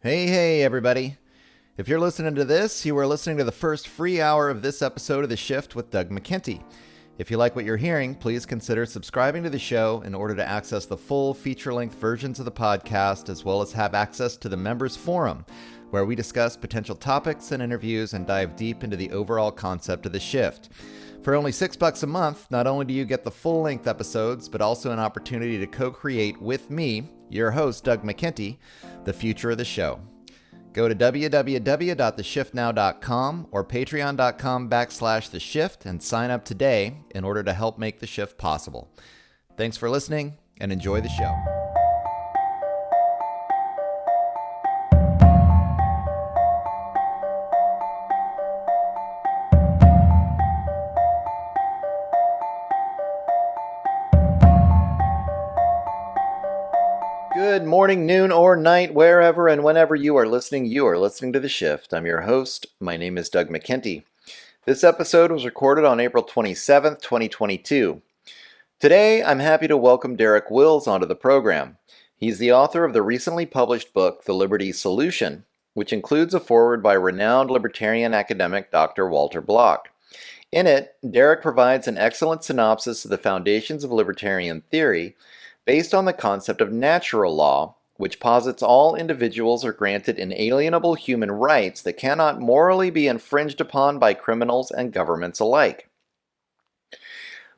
Hey, everybody. If you're listening to this, you are listening to the first free hour of this episode of The Shift with Doug McKenty. If you like what you're hearing, please consider subscribing to the show in order to access the full feature-length versions of the podcast, as well as have access to the members forum, where we discuss potential topics and interviews and dive deep into the overall concept of The Shift. For only $6 a month, not only do you get the full-length episodes, but also an opportunity to co-create with me, your host, Doug McKenty, the future of the show. Go to www.theshiftnow.com or patreon.com/theshift and sign up today in order to help make the shift possible. Thanks for listening and enjoy the show. Good morning, noon, or night, wherever and whenever you are listening to The Shift. I'm your host. My name is Doug McKenty. This episode was recorded on April 27th, 2022. Today, I'm happy to welcome Derek Wills onto the program. He's the author of the recently published book, The Liberty Solution, which includes a foreword by renowned libertarian academic Dr. Walter Block. In it, Derek provides an excellent synopsis of the foundations of libertarian theory, based on the concept of natural law, which posits all individuals are granted inalienable human rights that cannot morally be infringed upon by criminals and governments alike.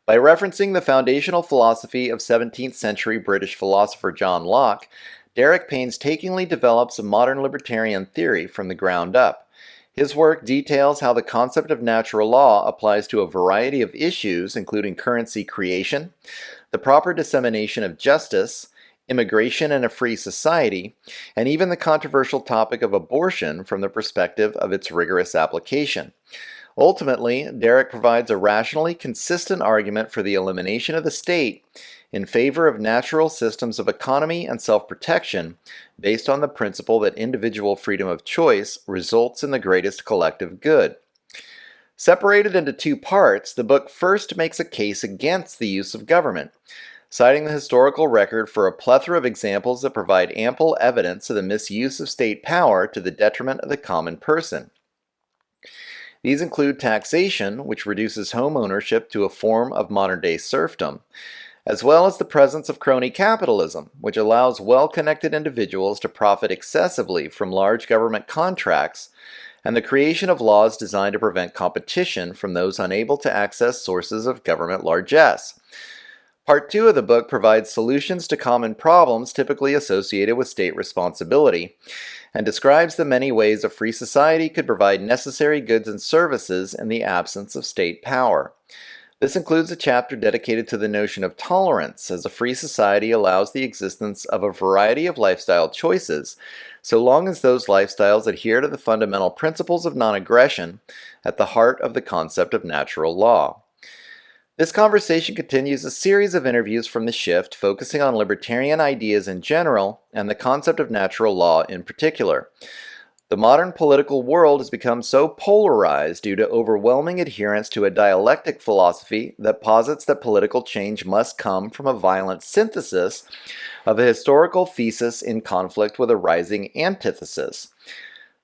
By referencing the foundational philosophy of 17th century British philosopher John Locke, Derek painstakingly develops a modern libertarian theory from the ground up. His work details how the concept of natural law applies to a variety of issues, including currency creation, the proper dissemination of justice, immigration in a free society, and even the controversial topic of abortion from the perspective of its rigorous application. Ultimately, Derek provides a rationally consistent argument for the elimination of the state in favor of natural systems of economy and self-protection based on the principle that individual freedom of choice results in the greatest collective good. Separated into two parts, the book first makes a case against the use of government, citing the historical record for a plethora of examples that provide ample evidence of the misuse of state power to the detriment of the common person. These include taxation, which reduces home ownership to a form of modern-day serfdom, as well as the presence of crony capitalism, which allows well-connected individuals to profit excessively from large government contracts, and the creation of laws designed to prevent competition from those unable to access sources of government largesse. Part 2 of the book provides solutions to common problems typically associated with state responsibility, and describes the many ways a free society could provide necessary goods and services in the absence of state power. This includes a chapter dedicated to the notion of tolerance, as a free society allows the existence of a variety of lifestyle choices, so long as those lifestyles adhere to the fundamental principles of non-aggression at the heart of the concept of natural law. This conversation continues a series of interviews from The Shift focusing on libertarian ideas in general and the concept of natural law in particular. The modern political world has become so polarized due to overwhelming adherence to a dialectic philosophy that posits that political change must come from a violent synthesis of a historical thesis in conflict with a rising antithesis.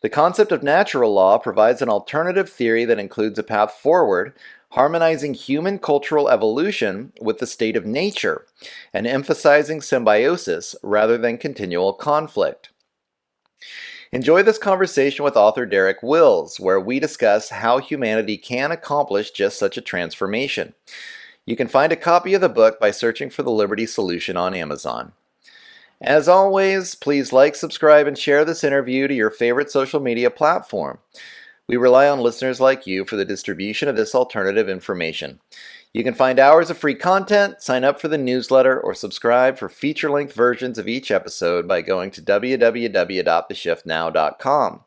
The concept of natural law provides an alternative theory that includes a path forward, harmonizing human cultural evolution with the state of nature, and emphasizing symbiosis rather than continual conflict. Enjoy this conversation with author Derek Wills, where we discuss how humanity can accomplish just such a transformation. You can find a copy of the book by searching for The Liberty Solution on Amazon. As always, please like, subscribe, and share this interview to your favorite social media platform. We rely on listeners like you for the distribution of this alternative information. You can find hours of free content, sign up for the newsletter, or subscribe for feature-length versions of each episode by going to www.theshiftnow.com.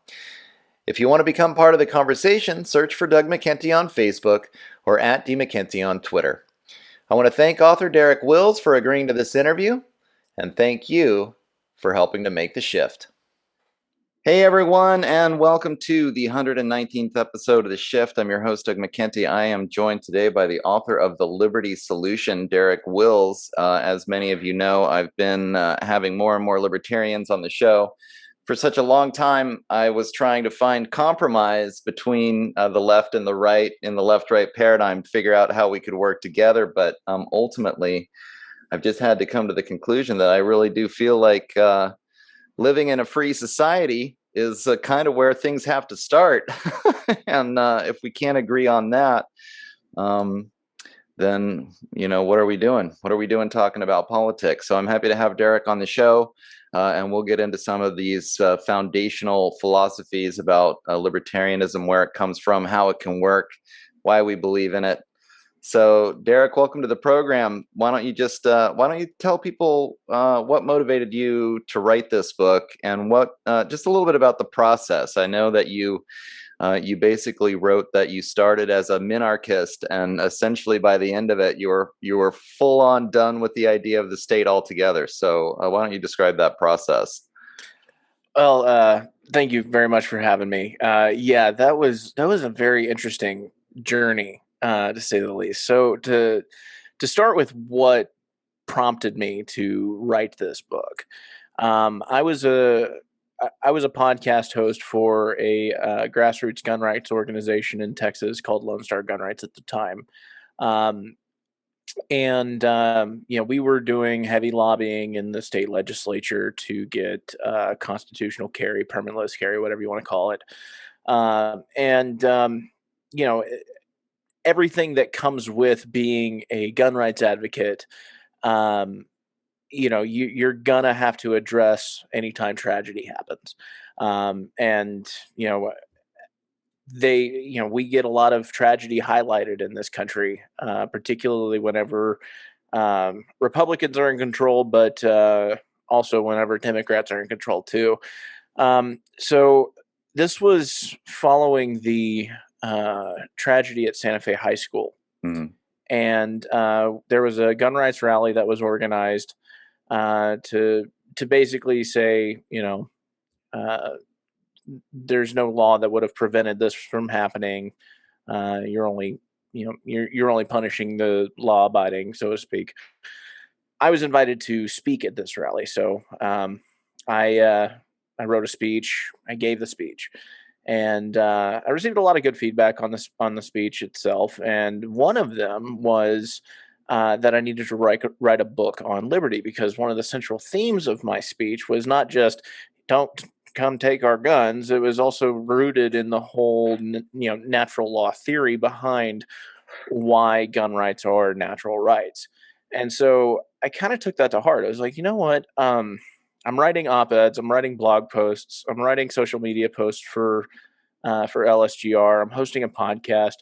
If you want to become part of the conversation, search for Doug McKenty on Facebook or @DMcKenty on Twitter. I want to thank author Derek Wills for agreeing to this interview, and thank you for helping to make the shift. Hey everyone, and welcome to the 119th episode of The Shift. I'm your host, Doug McKenty. I am joined today by the author of The Liberty Solution, Derek Wills. As many of you know, I've been having more and more libertarians on the show for such a long time, I was trying to find compromise between the left and the right in the left-right paradigm, figure out how we could work together. But ultimately, I've just had to come to the conclusion that I really do feel like living in a free society is kind of where things have to start. And if we can't agree on that, um, then what are we doing? What are we doing talking about politics? So I'm happy to have Derek on the show, and we'll get into some of these foundational philosophies about libertarianism, where it comes from, how it can work, why we believe in it. So Derek, welcome to the program. Why don't you tell people what motivated you to write this book, and what just a little bit about the process. I know that you basically wrote that you started as a minarchist, and essentially by the end of it, you were full on done with the idea of the state altogether. So why don't you describe that process? Well, thank you very much for having me. Yeah, that was a very interesting journey, to say the least. So to start with, what prompted me to write this book, I was a podcast host for a grassroots gun rights organization in Texas called Lone Star Gun Rights at the time. Um, and we were doing heavy lobbying in the state legislature to get constitutional carry, permitless carry, whatever you want to call it. And you know, everything that comes with being a gun rights advocate. Um, you're gonna have to address anytime tragedy happens. And we get a lot of tragedy highlighted in this country, particularly whenever Republicans are in control, but also whenever Democrats are in control too. So this was following the tragedy at Santa Fe High School. Mm. And there was a gun rights rally that was organized to basically say, uh, there's no law that would have prevented this from happening. You're only, you're only punishing the law abiding, so to speak. I was invited to speak at this rally, so I wrote a speech. I gave the speech, and I received a lot of good feedback on the speech itself. And one of them was that I needed to write a book on liberty, because one of the central themes of my speech was not just don't come take our guns. It was also rooted in the whole natural law theory behind why gun rights are natural rights. And so I kind of took that to heart. I was like, you know what? I'm writing op-eds, I'm writing blog posts, I'm writing social media posts for LSGR. I'm hosting a podcast.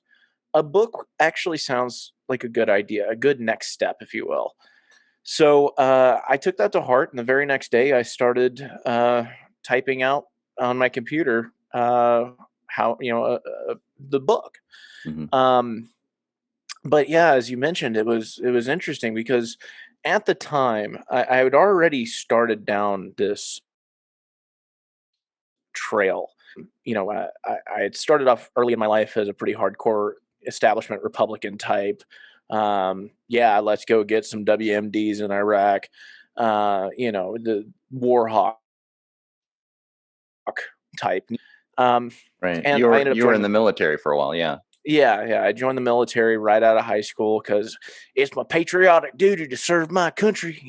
A book actually sounds like a good idea, a good next step, if you will. So I took that to heart, and the very next day, I started typing out on my computer how the book. Mm-hmm. But yeah, as you mentioned, it was interesting because at the time I had already started down this trail. I had started off early in my life as a pretty hardcore establishment Republican type. Yeah, let's go get some WMDs in Iraq. The war hawk type. Right. And You I were ended up you were in joining. the military for a while, yeah. Yeah. I joined the military right out of high school because it's my patriotic duty to serve my country.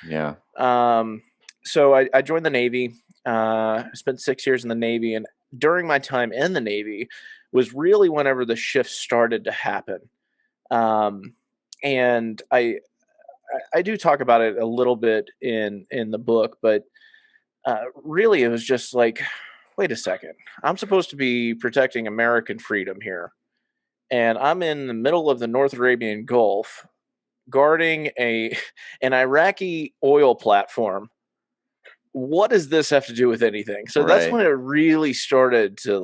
Yeah. Um, so I joined the Navy. I spent 6 years in the Navy, and during my time in the Navy was really whenever the shift started to happen. Um, and I do talk about it a little bit in the book, but really it was just like, wait a second, I'm supposed to be protecting American freedom here, and I'm in the middle of the North Arabian Gulf guarding an Iraqi oil platform. What does this have to do with anything? So that's Right. when it really started to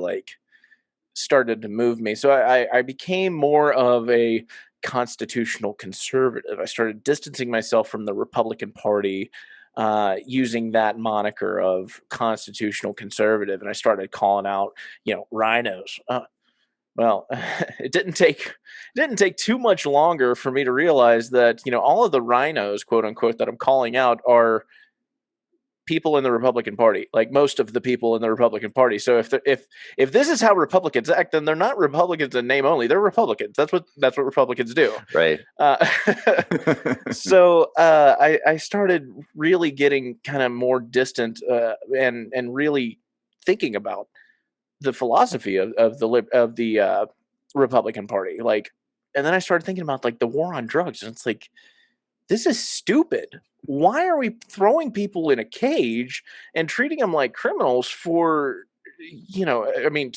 move me. So I became more of a constitutional conservative. I started distancing myself from the Republican Party, using that moniker of constitutional conservative, and I started calling out, rhinos. Well, it didn't take too much longer for me to realize that all of the rhinos, quote unquote, that I'm calling out are people in the Republican Party, like most of the people in the Republican Party. So if this is how Republicans act, then they're not Republicans in name only. They're Republicans. That's what Republicans do. Right. So I started really getting kind of more distant and really thinking about the philosophy of the Republican Party. Like, and then I started thinking about like the war on drugs, and it's like, this is stupid. Why are we throwing people in a cage and treating them like criminals for, I mean,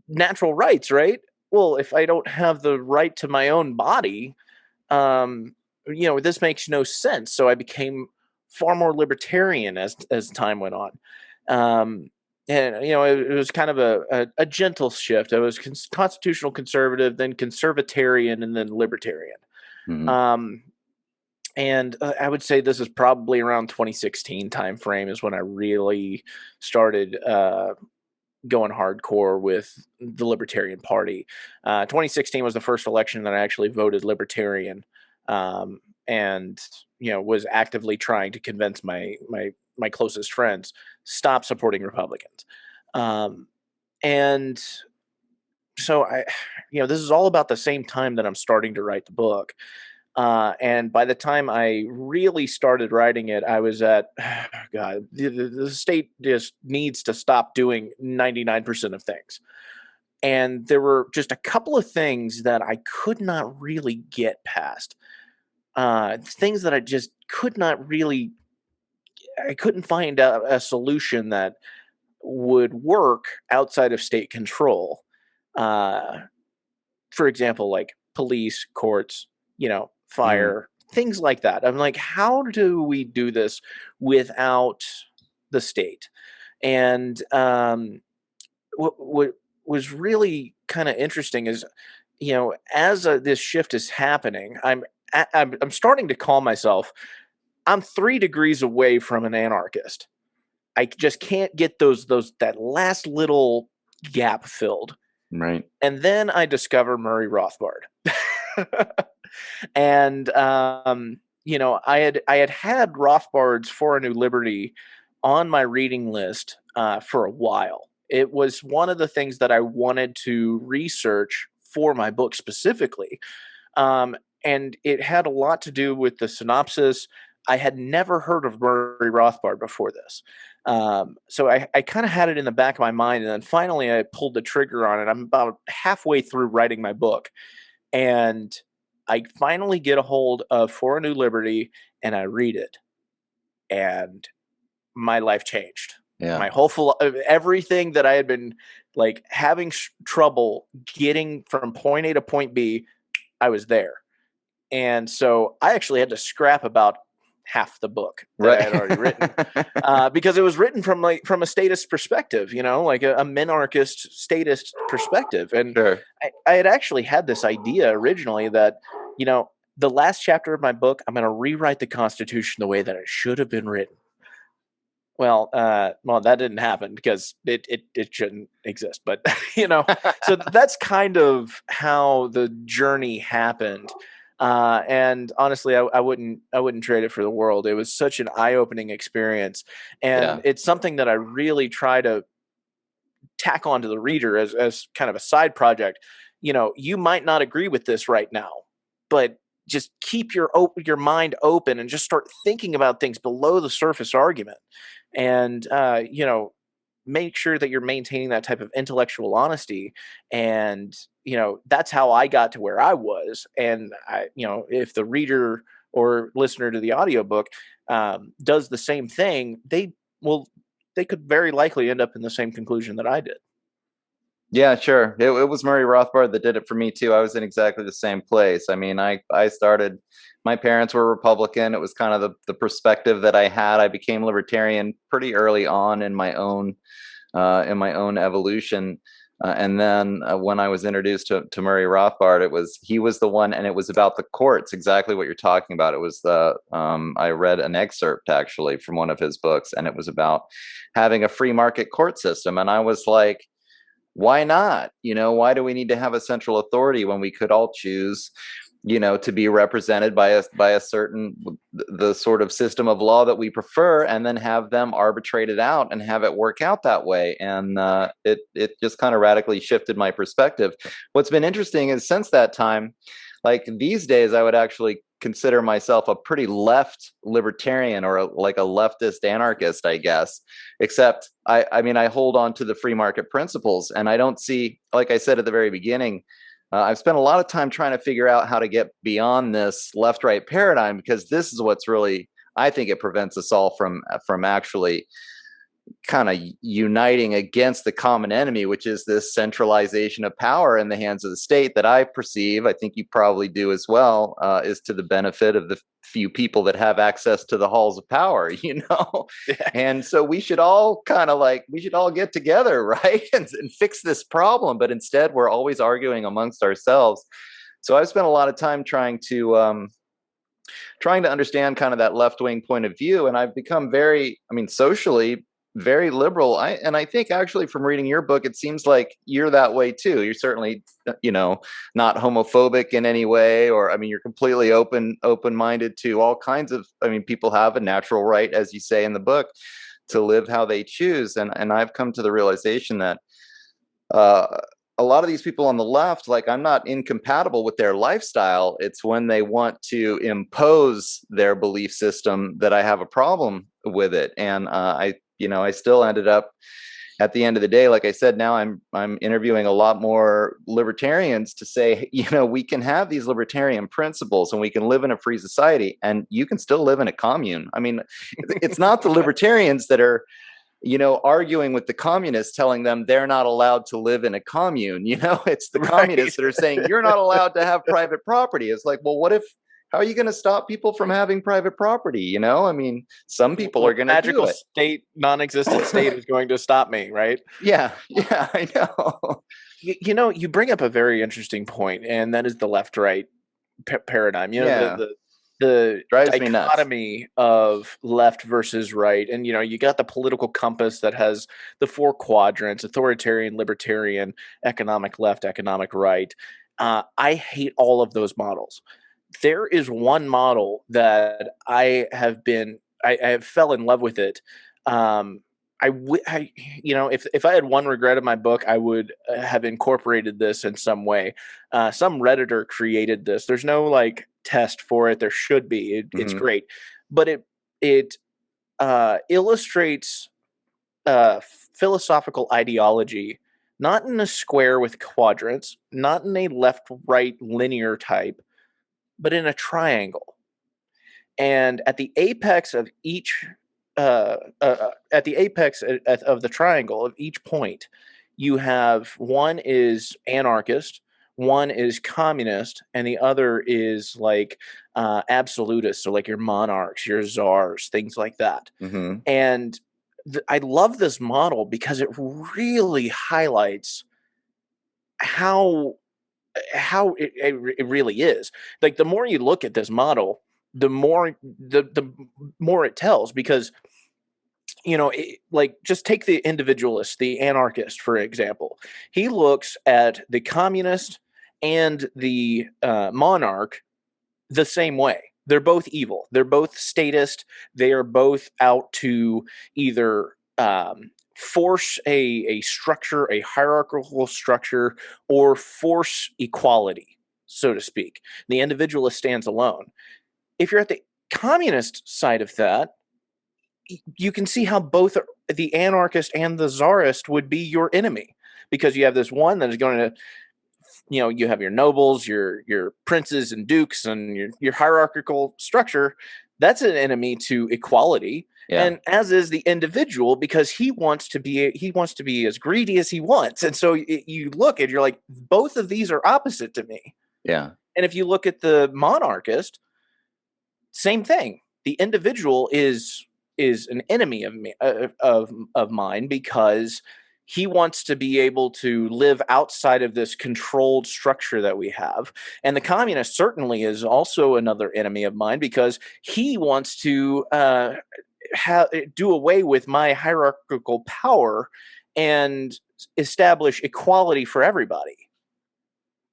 natural rights, right? Well, if I don't have the right to my own body, this makes no sense. So I became far more libertarian as time went on. And it was kind of a gentle shift. I was constitutional conservative, then conservatarian, and then libertarian. Mhm. And I would say this is probably around 2016 timeframe is when I really started going hardcore with the Libertarian Party. 2016 was the first election that I actually voted Libertarian, and was actively trying to convince my closest friends stop supporting Republicans. And so this is all about the same time that I'm starting to write the book. And by the time I really started writing it, I was at, God, the state just needs to stop doing 99% of things. And there were just a couple of things that I could not really get past. Things that I just I couldn't find a solution that would work outside of state control. For example, like police, courts, fire, things like that. I'm like, how do we do this without the state? And what was really kind of interesting is, as this shift is happening, I'm starting to call myself. I'm 3 degrees away from an anarchist. I just can't get that last little gap filled. Right. And then I discover Murray Rothbard. And I had Rothbard's For a New Liberty on my reading list for a while. It was one of the things that I wanted to research for my book specifically. And it had a lot to do with the synopsis. I had never heard of Murray Rothbard before this. So I kind of had it in the back of my mind. And then finally I pulled the trigger on it. I'm about halfway through writing my book. And I finally get a hold of For a New Liberty and I read it. And my life changed. Yeah. My whole everything that I had been like having trouble getting from point A to point B, I was there. And so I actually had to scrap about half the book that I had already written because it was written from a statist perspective, like a minarchist statist perspective. And Sure. I had actually had this idea originally that, the last chapter of my book, I'm going to rewrite the Constitution the way that it should have been written. Well, that didn't happen because it shouldn't exist. But so that's kind of how the journey happened. And honestly, I wouldn't trade it for the world. It was such an eye-opening experience, and it's something that I really try to tack onto the reader as kind of a side project. You might not agree with this right now, but just keep your mind open and just start thinking about things below the surface argument. And, make sure that you're maintaining that type of intellectual honesty. And, that's how I got to where I was. And if the reader or listener to the audiobook does the same thing, they could very likely end up in the same conclusion that I did. Yeah, sure. It was Murray Rothbard that did it for me too. I was in exactly the same place. I mean, I started, my parents were Republican. It was kind of the perspective that I had. I became libertarian pretty early on in my own evolution. And then when I was introduced to Murray Rothbard, he was the one, and it was about the courts, exactly what you're talking about. It was I read an excerpt actually from one of his books, and it was about having a free market court system. And I was like, why not? Why do we need to have a central authority when we could all choose, to be represented by a certain the sort of system of law that we prefer, and then have them arbitrate it out and have it work out that way. And it just kind of radically shifted my perspective. What's been interesting is since that time, like these days, I would actually consider myself a pretty left libertarian, or like a leftist anarchist, I guess. Except I mean, I hold on to the free market principles, and I don't see, like I said at the very beginning, I've spent a lot of time trying to figure out how to get beyond this left-right paradigm, because this is what's really, I think it prevents us all from actually kind of uniting against the common enemy, which is this centralization of power in the hands of the state that I perceive, I think you probably do as well, is to the benefit of the few people that have access to the halls of power, And so we should all get together, right? And fix this problem. But instead, we're always arguing amongst ourselves. So I've spent a lot of time trying to understand kind of that left-wing point of view. And I've become socially very liberal. I think actually from reading your book, it seems like you're that way too. You're certainly, not homophobic in any way, or, you're completely open-minded to all kinds of, people have a natural right, as you say in the book, to live how they choose. And I've come to the realization that, a lot of these people on the left, like, I'm not incompatible with their lifestyle. It's when they want to impose their belief system that I have a problem with it. And I still ended up, at the end of the day, like I said, now I'm interviewing a lot more libertarians to say, we can have these libertarian principles and we can live in a free society, and you can still live in a commune. It's not the libertarians that are, arguing with the communists, telling them they're not allowed to live in a commune. It's the communists that are saying you're not allowed to have private property. It's like, well, how are you going to stop people from having private property? Some people are going to do it. State, non-existent state is going to stop me, right? Yeah, I know. You bring up a very interesting point, and that is the left-right paradigm. The drives me nuts. Dichotomy of left versus right. And, you got the political compass that has the 4 quadrants: authoritarian, libertarian, economic left, economic right. I hate all of those models. There is one model that I have fell in love with it. If I had one regret of my book, I would have incorporated this in some way. Some Redditor created this. There's no test for it. There should be. It's great, but it illustrates philosophical ideology, not in a square with quadrants, not in a left-right linear type, but in a triangle. And at the apex of each of the triangle of each point, you have one is anarchist, one is communist, and the other is absolutist, so like your monarchs, your czars, things like that. And I love this model because it really highlights how it really is. Like, the more you look at this model, the more it tells, because just take the individualist, the anarchist, for example. He looks at the communist and the monarch the same way. They're both evil. They're both statist. They are both out to either force a structure, a hierarchical structure, or force equality, so to speak. The individualist stands alone. If you're at the communist side of that, you can see how both the anarchist and the czarist would be your enemy, because you have this one that is going to, you have your nobles, your princes and dukes, and your hierarchical structure. That's an enemy to equality. Yeah. And as is the individual, because he wants to be as greedy as he wants. And so you look and you're like, both of these are opposite to me. Yeah. And if you look at the monarchist, same thing. The individual is an enemy of me, of mine, because he wants to be able to live outside of this controlled structure that we have. And the communist certainly is also another enemy of mine, because he wants to do away with my hierarchical power and establish equality for everybody.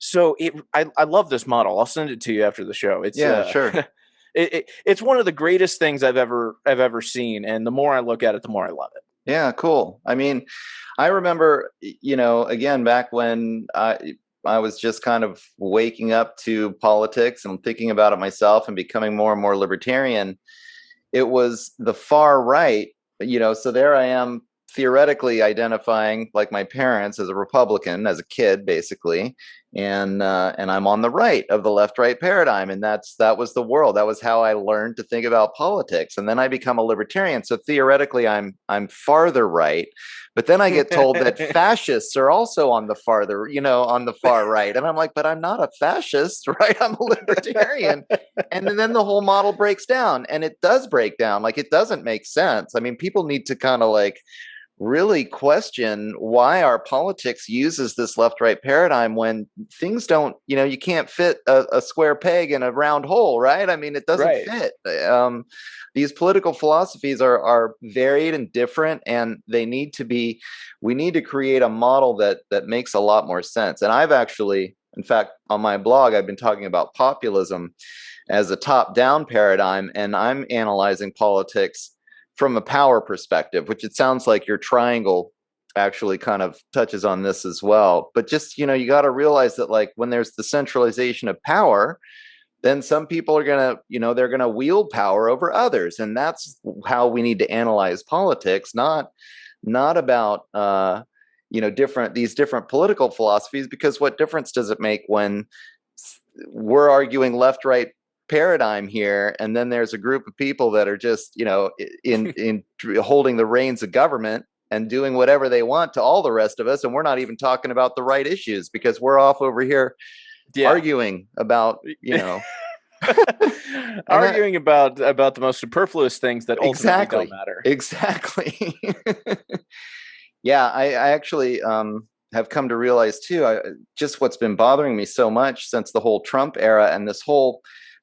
So I love this model. I'll send it to you after the show. It's Yeah, sure. it's one of the greatest things I've ever seen, and the more I look at it, the more I love it. Yeah, cool. I mean, I remember, again, back when I was just kind of waking up to politics and thinking about it myself and becoming more and more libertarian. It was the far right, so there I am theoretically identifying like my parents as a Republican as a kid, basically. And I'm on the right of the left-right paradigm, and that was the world. That was how I learned to think about politics. And then I become a libertarian, so theoretically I'm farther right. But then I get told that fascists are also on the on the far right, and I'm like, but I'm not a fascist, right? I'm a libertarian. And then the whole model breaks down, and it does break down. Like, it doesn't make sense. I mean, people need to kind of like really question why our politics uses this left-right paradigm when things don't, you can't fit a square peg in a round hole, right? I mean, it doesn't Right. fit. These political philosophies are varied and different, and we need to create a model that makes a lot more sense. And I've actually, in fact, on my blog, I've been talking about populism as a top-down paradigm, and I'm analyzing politics from a power perspective, which it sounds like your triangle actually kind of touches on this as well. But just, you got to realize that, like, when there's the centralization of power, then some people are going to, they're going to wield power over others. And that's how we need to analyze politics, not about, these different political philosophies, because what difference does it make when we're arguing left, right, paradigm here, and then there's a group of people that are just in holding the reins of government and doing whatever they want to all the rest of us, and we're not even talking about the right issues because we're off over here arguing about arguing about the most superfluous things that ultimately don't matter. Exactly. Yeah, I actually have come to realize too, just what's been bothering me so much since the whole Trump era and this whole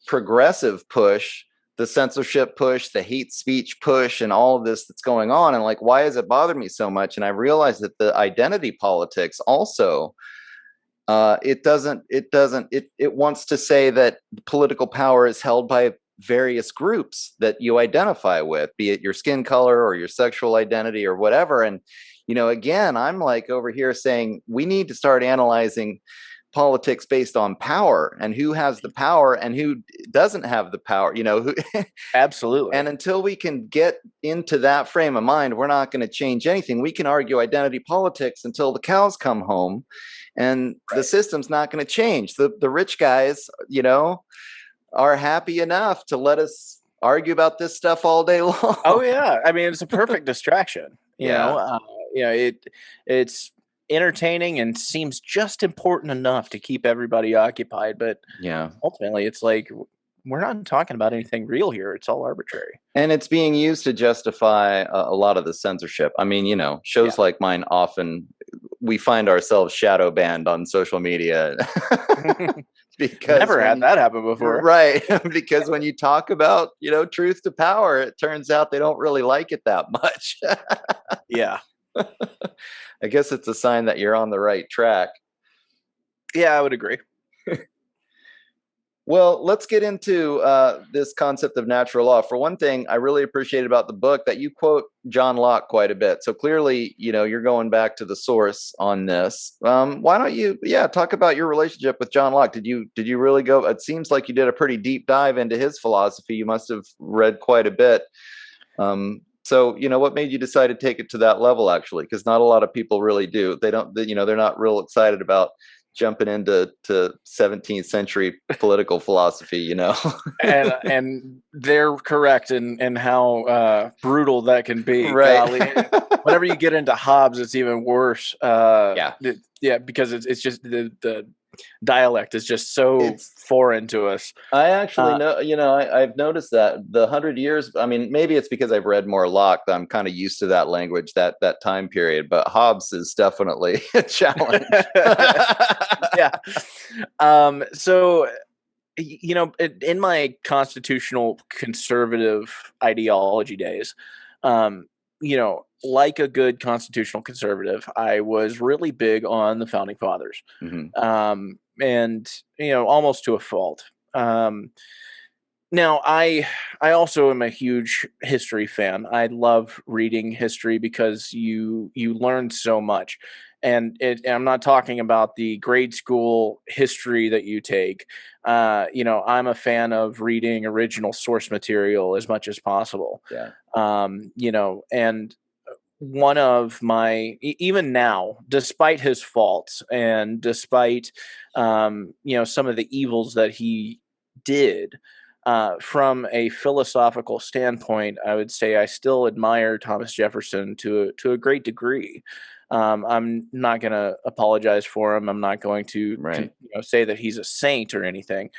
progressive push, the censorship push, the hate speech push, and all of this that's going on. And like, why has it bothered me so much? And I realized that the identity politics also, it wants to say that political power is held by various groups that you identify with, be it your skin color or your sexual identity or whatever. And, again, I'm like over here saying we need to start analyzing politics based on power and who has the power and who doesn't have the power, who Absolutely. And until we can get into that frame of mind, we're not going to change anything. We can argue identity politics until the cows come home, and the system's not going to change. The rich guys, are happy enough to let us argue about this stuff all day long. Oh yeah, I mean, it's a perfect distraction. It's entertaining and seems just important enough to keep everybody occupied, but ultimately it's like we're not talking about anything real here. It's all arbitrary, and it's being used to justify a lot of the censorship. I mean, shows like mine, often we find ourselves shadow banned on social media because never had that happen before, right? Because when you talk about truth to power, it turns out they don't really like it that much. Yeah. I guess it's a sign that you're on the right track. Yeah, I would agree. Well, let's get into this concept of natural law. For one thing, I really appreciate about the book that you quote John Locke quite a bit. So clearly, you're going back to the source on this. Why don't you, talk about your relationship with John Locke? Did you really go? It seems like you did a pretty deep dive into his philosophy. You must have read quite a bit. So, what made you decide to take it to that level, actually? Because not a lot of people really do. They're not real excited about jumping into 17th century political philosophy, and they're correct in how brutal that can be. Right. Golly. Whenever you get into Hobbes, it's even worse. Because it's just the dialect is just so foreign to us. I actually know, I've noticed that the 100 years, I mean, maybe it's because I've read more Locke that I'm kind of used to that language, that time period, but Hobbes is definitely a challenge. Yeah. So, in my constitutional conservative ideology days, like a good constitutional conservative, I was really big on the founding fathers, Hmm. and almost to a fault. Um, Now, I also am a huge history fan. I love reading history because you learn so much. And I'm not talking about the grade school history that you take. I'm a fan of reading original source material as much as possible. Yeah. And one of my even now, despite his faults and despite some of the evils that he did, from a philosophical standpoint, I would say I still admire Thomas Jefferson to a great degree. I'm not going to apologize for him. I'm not going to Right. say that he's a saint or anything.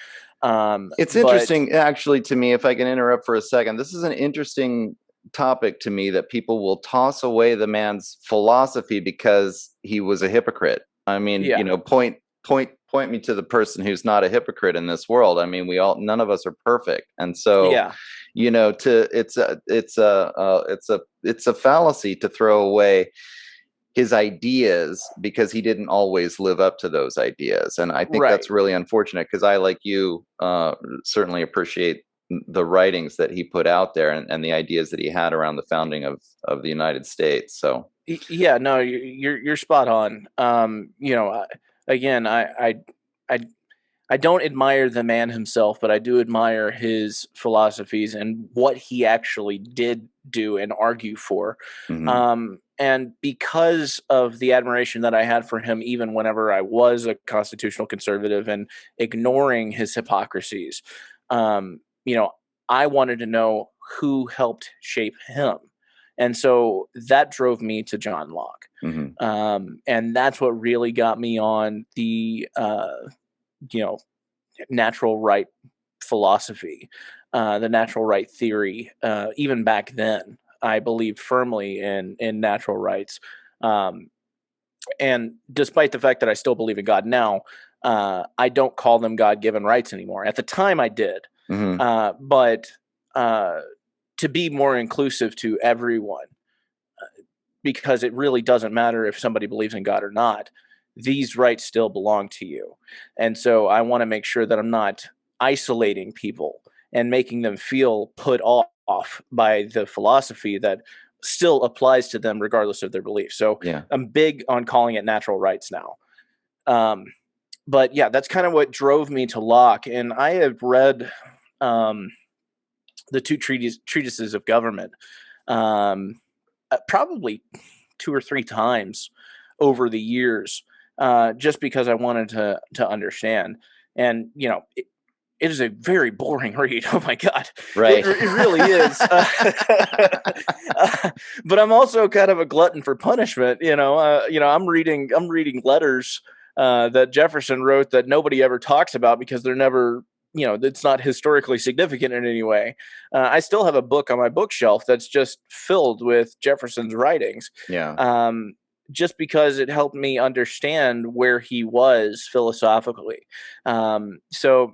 It's But interesting, actually, to me, if I can interrupt for a second. This is an interesting topic to me that people will toss away the man's philosophy because he was a hypocrite. I mean, yeah, point me to the person who's not a hypocrite in this world. I mean, none of us are perfect, and so, yeah, it's a fallacy to throw away his ideas because he didn't always live up to those ideas. And I think that's right. really unfortunate because I, like you, certainly appreciate the writings that he put out there, and the ideas that he had around the founding of the United States. So, Yeah, no, you're spot on. Again, I I don't admire the man himself, but I do admire his philosophies and what he actually did do and argue for. mhm, And because of the admiration that I had for him, even whenever I was a constitutional conservative and ignoring his hypocrisies, um, you know, I wanted to know who helped shape him. And so that drove me to John Locke. mhm, And that's what really got me on the, you know, natural right philosophy, the natural right theory. Even back then, I believed firmly in natural rights. Um, and despite the fact that I still believe in God now, I don't call them God given rights anymore. At the time, I did. mhm. But uh, to be more inclusive to everyone, because it really doesn't matter if somebody believes in God or not. These rights still belong to you. And so I want to make sure that I'm not isolating people and making them feel put off by the philosophy that still applies to them regardless of their beliefs. So Yeah. I'm big on calling it natural rights now. Um, but yeah, that's kind of what drove me to Locke. And I have read um, the two treatises of government. Um, probably two or three times over the years, just because I wanted to understand. And it is a very boring read. Oh my god, Right. it really is. But I'm also kind of a glutton for punishment. I'm reading letters that Jefferson wrote that nobody ever talks about because they're never. It's not historically significant in any way. I still have a book on my bookshelf that's just filled with Jefferson's writings, Yeah. um, just because it helped me understand where he was philosophically. So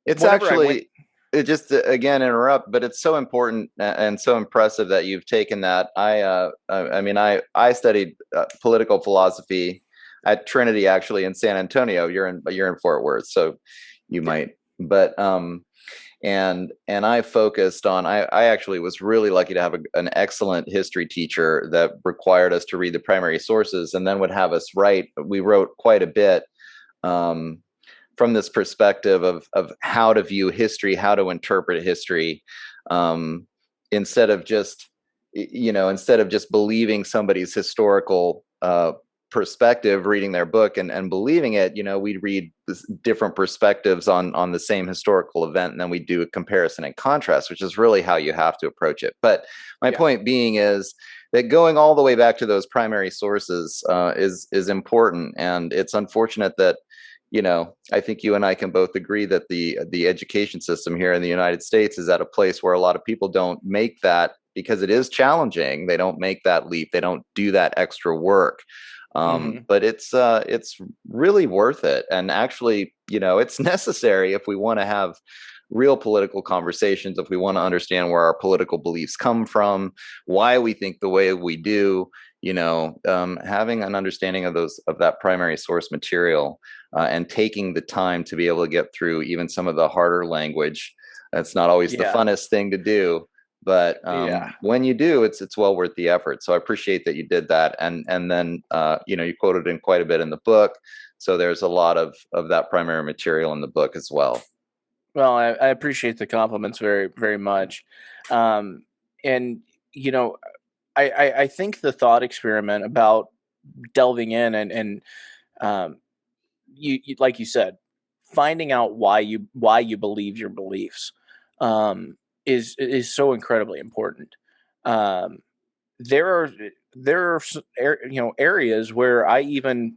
It's whenever I went, actually, it just, again, interrupt, but it's so important and so impressive that you've taken that. I mean, I studied political philosophy at Trinity, actually, in San Antonio. You're in Fort Worth, so you yeah, might. But and I focused on. I actually was really lucky to have an excellent history teacher that required us to read the primary sources and then would have us write. We wrote quite a bit. Um, from this perspective of how to view history, how to interpret history, um, instead of just believing somebody's historical perspective, reading their book and believing it. We'd read different perspectives on the same historical event, and then we do a comparison and contrast, which is really how you have to approach it. But my yeah, point being is that going all the way back to those primary sources is important, and it's unfortunate that I think you and I can both agree that the education system here in the United States is at a place where a lot of people don't make that, because it is challenging. They don't make that leap. They don't do that extra work. hmm But it's really worth it, and actually, it's necessary if we want to have real political conversations, if we want to understand where our political beliefs come from, why we think the way we do, having an understanding of that primary source material, and taking the time to be able to get through even some of the harder language. That's not always the Yeah. funnest thing to do, but Yeah. when you do, it's well worth the effort. So I appreciate that you did that, and then you quoted in quite a bit in the book. So there's a lot of that primary material in the book as well. Well, I appreciate the compliments very, very much. And, I think the thought experiment about delving in and you like you said, finding out why you believe your beliefs is so incredibly important. Um, there are areas where I even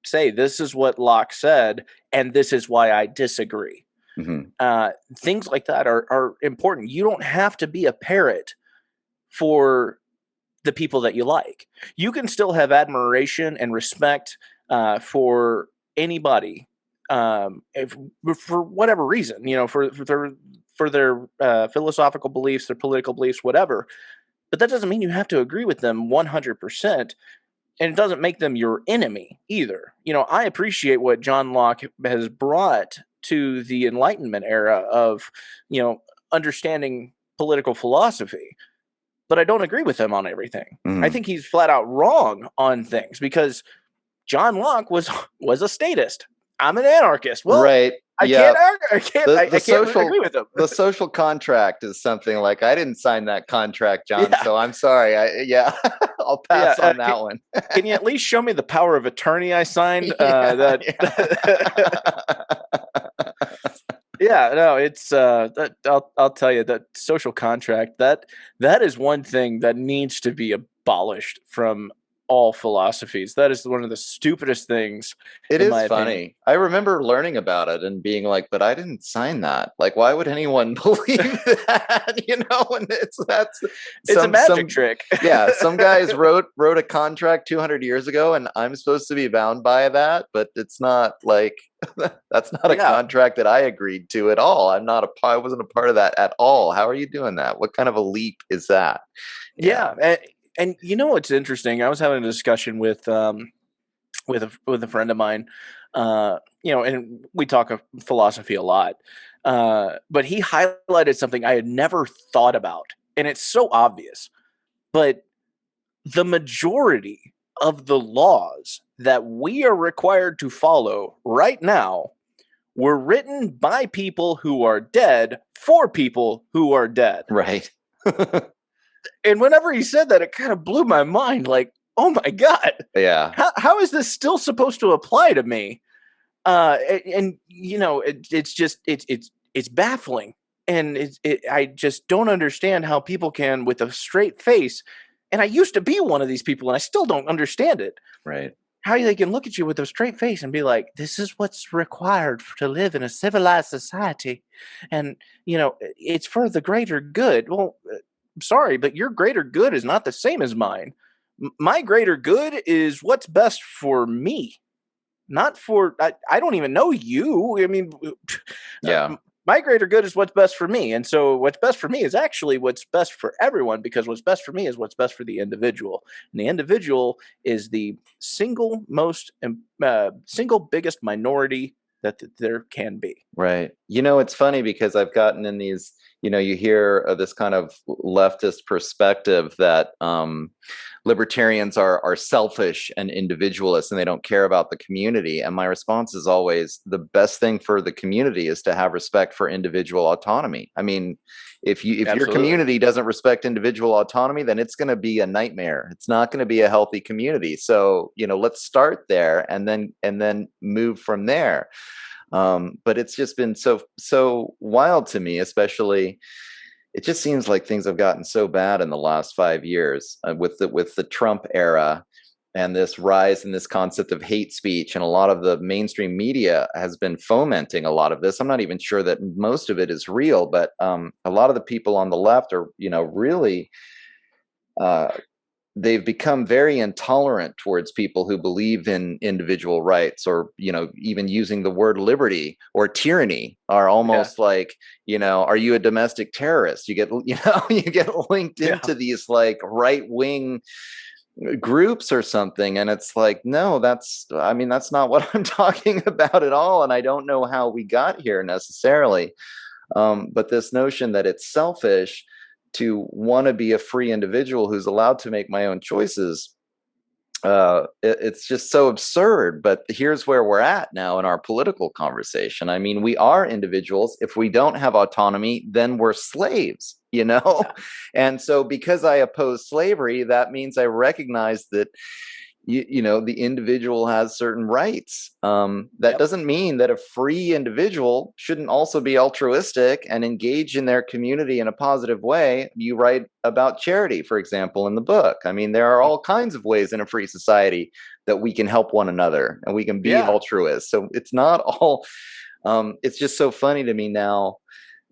say this is what Locke said, and this is why I disagree. Mm-hmm. Things like that are important. You don't have to be a parrot for the people that you like. You can still have admiration and respect for anybody, for whatever reason, for their philosophical beliefs, their political beliefs, whatever. But that doesn't mean you have to agree with them 100%. And it doesn't make them your enemy either. I appreciate what John Locke has brought to the Enlightenment era of, understanding political philosophy, but I don't agree with him on everything. Mm-hmm. I think he's flat out wrong on things because John Locke was a statist. I'm an anarchist. Well, right. I can't agree with him. The social contract is something like, I didn't sign that contract, John, Yeah. so I'm sorry. I'll pass on that one. Can you at least show me the power of attorney I signed? Yeah, no, it's that I'll tell you that social contract, that is one thing that needs to be abolished from all philosophies. That is one of the stupidest things. It in is my funny. opinion. I remember learning about it and being like, but I didn't sign that. Like, why would anyone believe that? And It's a magic trick. Yeah, some guys wrote a contract 200 years ago, and I'm supposed to be bound by that, but it's not like that's not a contract that I agreed to at all. I wasn't a part of that at all. How are you doing that? What kind of a leap is that? Yeah. And what's interesting? I was having a discussion with a friend of mine, and we talk of philosophy a lot. But he highlighted something I had never thought about, and it's so obvious. But the majority of the laws that we are required to follow right now were written by people who are dead for people who are dead. Right. And whenever he said that, it kind of blew my mind. Like, oh my God. Yeah. How is this still supposed to apply to me? It's just, it's baffling. And I just don't understand how people can, with a straight face, and I used to be one of these people and I still don't understand it. Right. How they can look at you with a straight face and be like, this is what's required to live in a civilized society. And, it's for the greater good. Well, sorry, but your greater good is not the same as mine. My greater good is what's best for me, not for, I don't even know you. I mean, yeah. My greater good is what's best for me. And so what's best for me is actually what's best for everyone, because what's best for me is what's best for the individual. And the individual is the single biggest minority that there can be. Right. It's funny because I've gotten in these, you hear this kind of leftist perspective that libertarians are selfish and individualist and they don't care about the community. And my response is always, the best thing for the community is to have respect for individual autonomy. I mean, if your community doesn't respect individual autonomy, then it's going to be a nightmare. It's not going to be a healthy community. So, let's start there and then move from there. But it's just been so wild to me, especially. It just seems like things have gotten so bad in the last 5 years with the Trump era and this rise in this concept of hate speech. And a lot of the mainstream media has been fomenting a lot of this. I'm not even sure that most of it is real, but a lot of the people on the left are, really they've become very intolerant towards people who believe in individual rights, or even using the word liberty or tyranny are Yeah. almost like, are you a domestic terrorist? You get you get linked Yeah. into these like right wing groups or something, and it's like, no, that's not what I'm talking about at all, and I don't know how we got here necessarily. But this notion that it's selfish to want to be a free individual who's allowed to make my own choices, it's just so absurd. But here's where we're at now in our political conversation. I mean, we are individuals. If we don't have autonomy, then we're slaves, Yeah. And so because I oppose slavery, that means I recognize that the individual has certain rights. That Yep. doesn't mean that a free individual shouldn't also be altruistic and engage in their community in a positive way. You write about charity, for example, in the book. I mean, there are all kinds of ways in a free society that we can help one another and we can be Yeah. altruists. So it's not all, it's just so funny to me now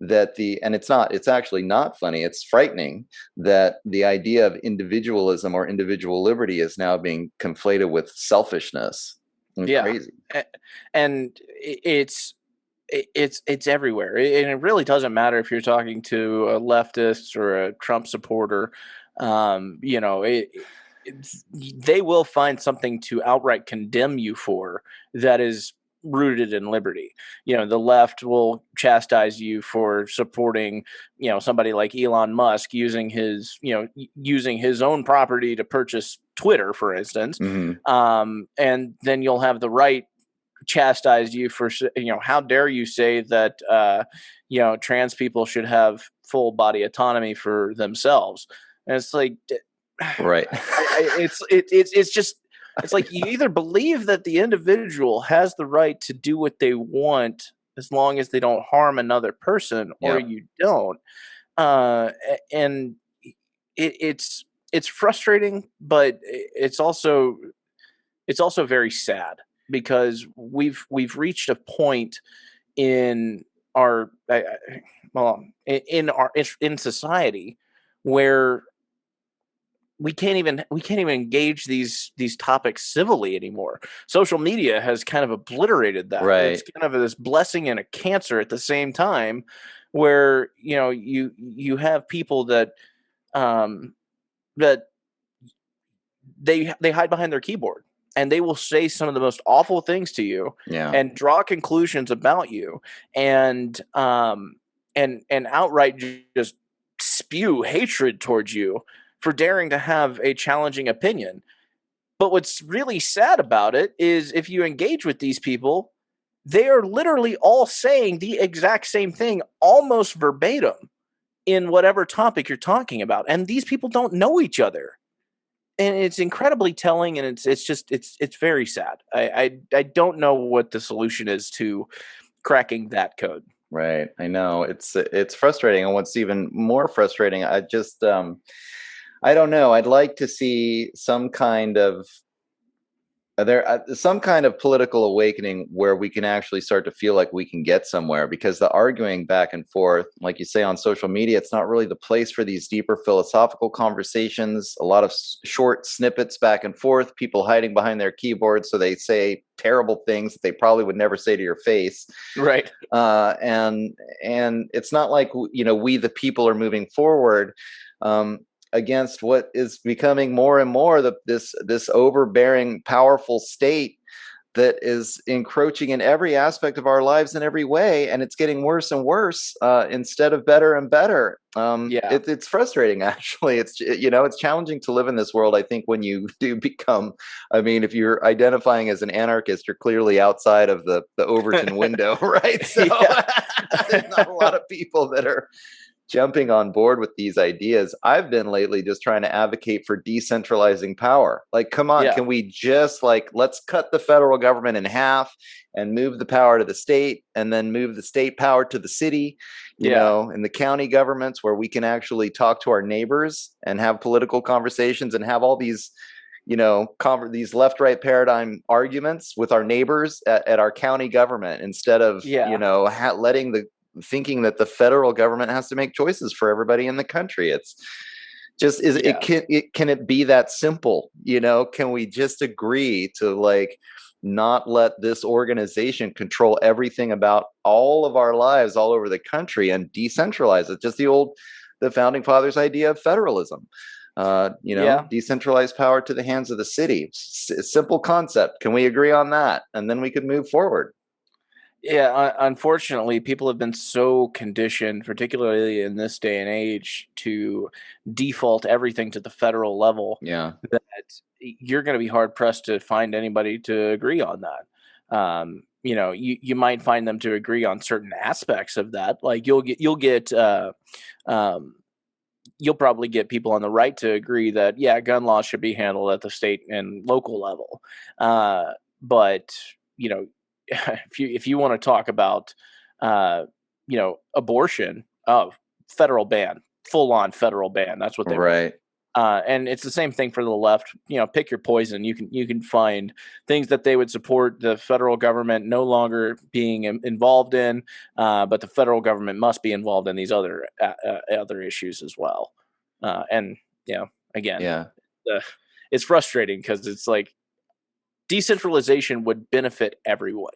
that it's actually not funny, it's frightening that the idea of individualism or individual liberty is now being conflated with selfishness. Yeah. Crazy. And it's everywhere. And it really doesn't matter if you're talking to a leftist or a Trump supporter. You know, they will find something to outright condemn you for that is rooted in liberty. You know, the left will chastise you for supporting, somebody like Elon Musk using his own property to purchase Twitter, for instance. Hmm. And then you'll have the right chastise you for, how dare you say that, trans people should have full body autonomy for themselves. And it's like, Right. it's just, it's like you either believe that the individual has the right to do what they want as long as they don't harm another person, or Yeah. you don't. And it's frustrating, but it's also very sad, because we've reached a point in our in society where we can't even engage these topics civilly anymore. Social media has kind of obliterated that. Right. It's kind of this blessing and a cancer at the same time, where you have people that um that they hide behind their keyboard, and they will say some of the most awful things to you Yeah. and draw conclusions about you, and outright just spew hatred towards you for daring to have a challenging opinion. But what's really sad about it is, if you engage with these people, they are literally all saying the exact same thing, almost verbatim, in whatever topic you're talking about. And these people don't know each other. And it's incredibly telling, and it's very sad. I don't know what the solution is to cracking that code. Right. I know it's frustrating, and what's even more frustrating, I don't know, I'd like to see some kind of political awakening where we can actually start to feel like we can get somewhere, because the arguing back and forth, like you say, on social media, it's not really the place for these deeper philosophical conversations. A lot of short snippets back and forth, people hiding behind their keyboards so they say terrible things that they probably would never say to your face. Right. And it's not like we the people are moving forward against what is becoming more and more this overbearing, powerful state that is encroaching in every aspect of our lives in every way, and it's getting worse and worse instead of better and better. Yeah. It's frustrating, actually. It's challenging to live in this world. I think when you do become, I mean, if you're identifying as an anarchist, you're clearly outside of the Overton window, right? So there's not a lot of people that are jumping on board with these ideas. I've been lately just trying to advocate for decentralizing power. Like, come on, Yeah. can we just let's cut the federal government in half and move the power to the state, and then move the state power to the city, and the county governments, where we can actually talk to our neighbors and have political conversations and have all these these left-right paradigm arguments with our neighbors at our county government, instead of Yeah. thinking that the federal government has to make choices for everybody in the country. Just is Yeah. can it be that simple? Can we just agree to like not let this organization control everything about all of our lives all over the country and decentralize it? Just the founding fathers' idea of federalism. Yeah. Decentralized power to the hands of the city. Simple concept. Can we agree on that? And then we could move forward. Yeah, unfortunately, people have been so conditioned, particularly in this day and age, to default everything to the federal level Yeah. that you're going to be hard pressed to find anybody to agree on that. You might find them to agree on certain aspects of that. Like um, you'll probably get people on the right to agree that gun laws should be handled at the state and local level. But you know, if you want to talk about abortion, federal ban, full on federal ban. That's what they want. Right. And it's the same thing for the left. Pick your poison. You can find things that they would support the federal government no longer being involved in, but the federal government must be involved in these other issues as well. And again, Yeah. it's frustrating because it's like decentralization would benefit everyone.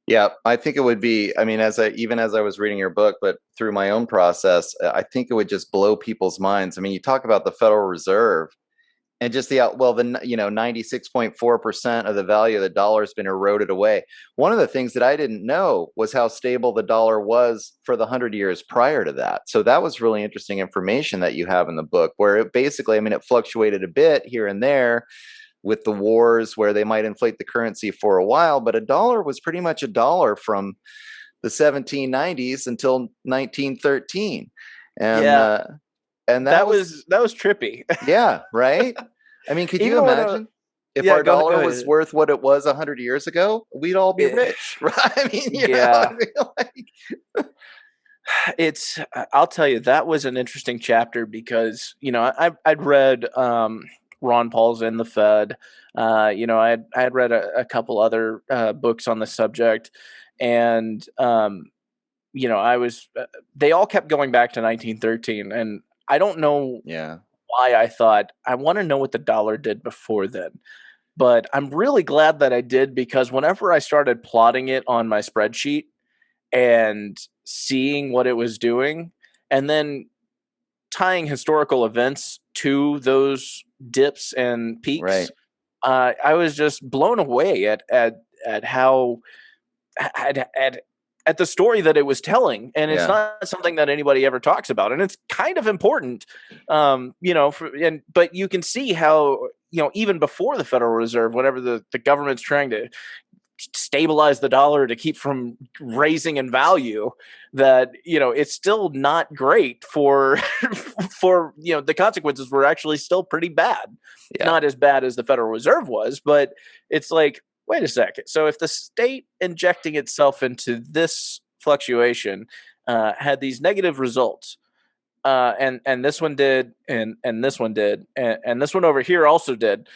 Yeah, I think it would be. I mean, even as I was reading your book, but through my own process, I think it would just blow people's minds. I mean, you talk about the Federal Reserve and just the 96.4% of the value of the dollar has been eroded away. One of the things that I didn't know was how stable the dollar was for the 100 years prior to that. So that was really interesting information that you have in the book, where it basically, I mean, it fluctuated a bit here and there with the wars where they might inflate the currency for a while, but a dollar was pretty much a dollar from the 1790s until 1913. And Yeah, and that was trippy. yeah, right? I mean, could you Even when imagine if yeah, our go dollar was ahead. worth what it was 100 years ago? We'd all be Eh, rich, right? I mean, I yeah, mean, like, I'll tell you, that was an interesting chapter because I'd read Ron Paul's In the Fed. I had read a couple other books on the subject, and I was they all kept going back to 1913, and I don't know yeah, why. I thought I want to know what the dollar did before then, but I'm really glad that I did, because whenever I started plotting it on my spreadsheet and seeing what it was doing, and then tying historical events to those dips and peaks, right. I was just blown away at how at the story that it was telling. And it's Yeah, not something that anybody ever talks about, and it's kind of important. But you can see how, even before the Federal Reserve, whenever the government's trying to stabilize the dollar to keep from raising in value, that it's still not great for for the consequences were actually still pretty bad. yeah, Not as bad as the Federal Reserve was, but it's like, wait a second. So if the state injecting itself into this fluctuation had these negative results, and this one did, and this one did, and this one over here also did,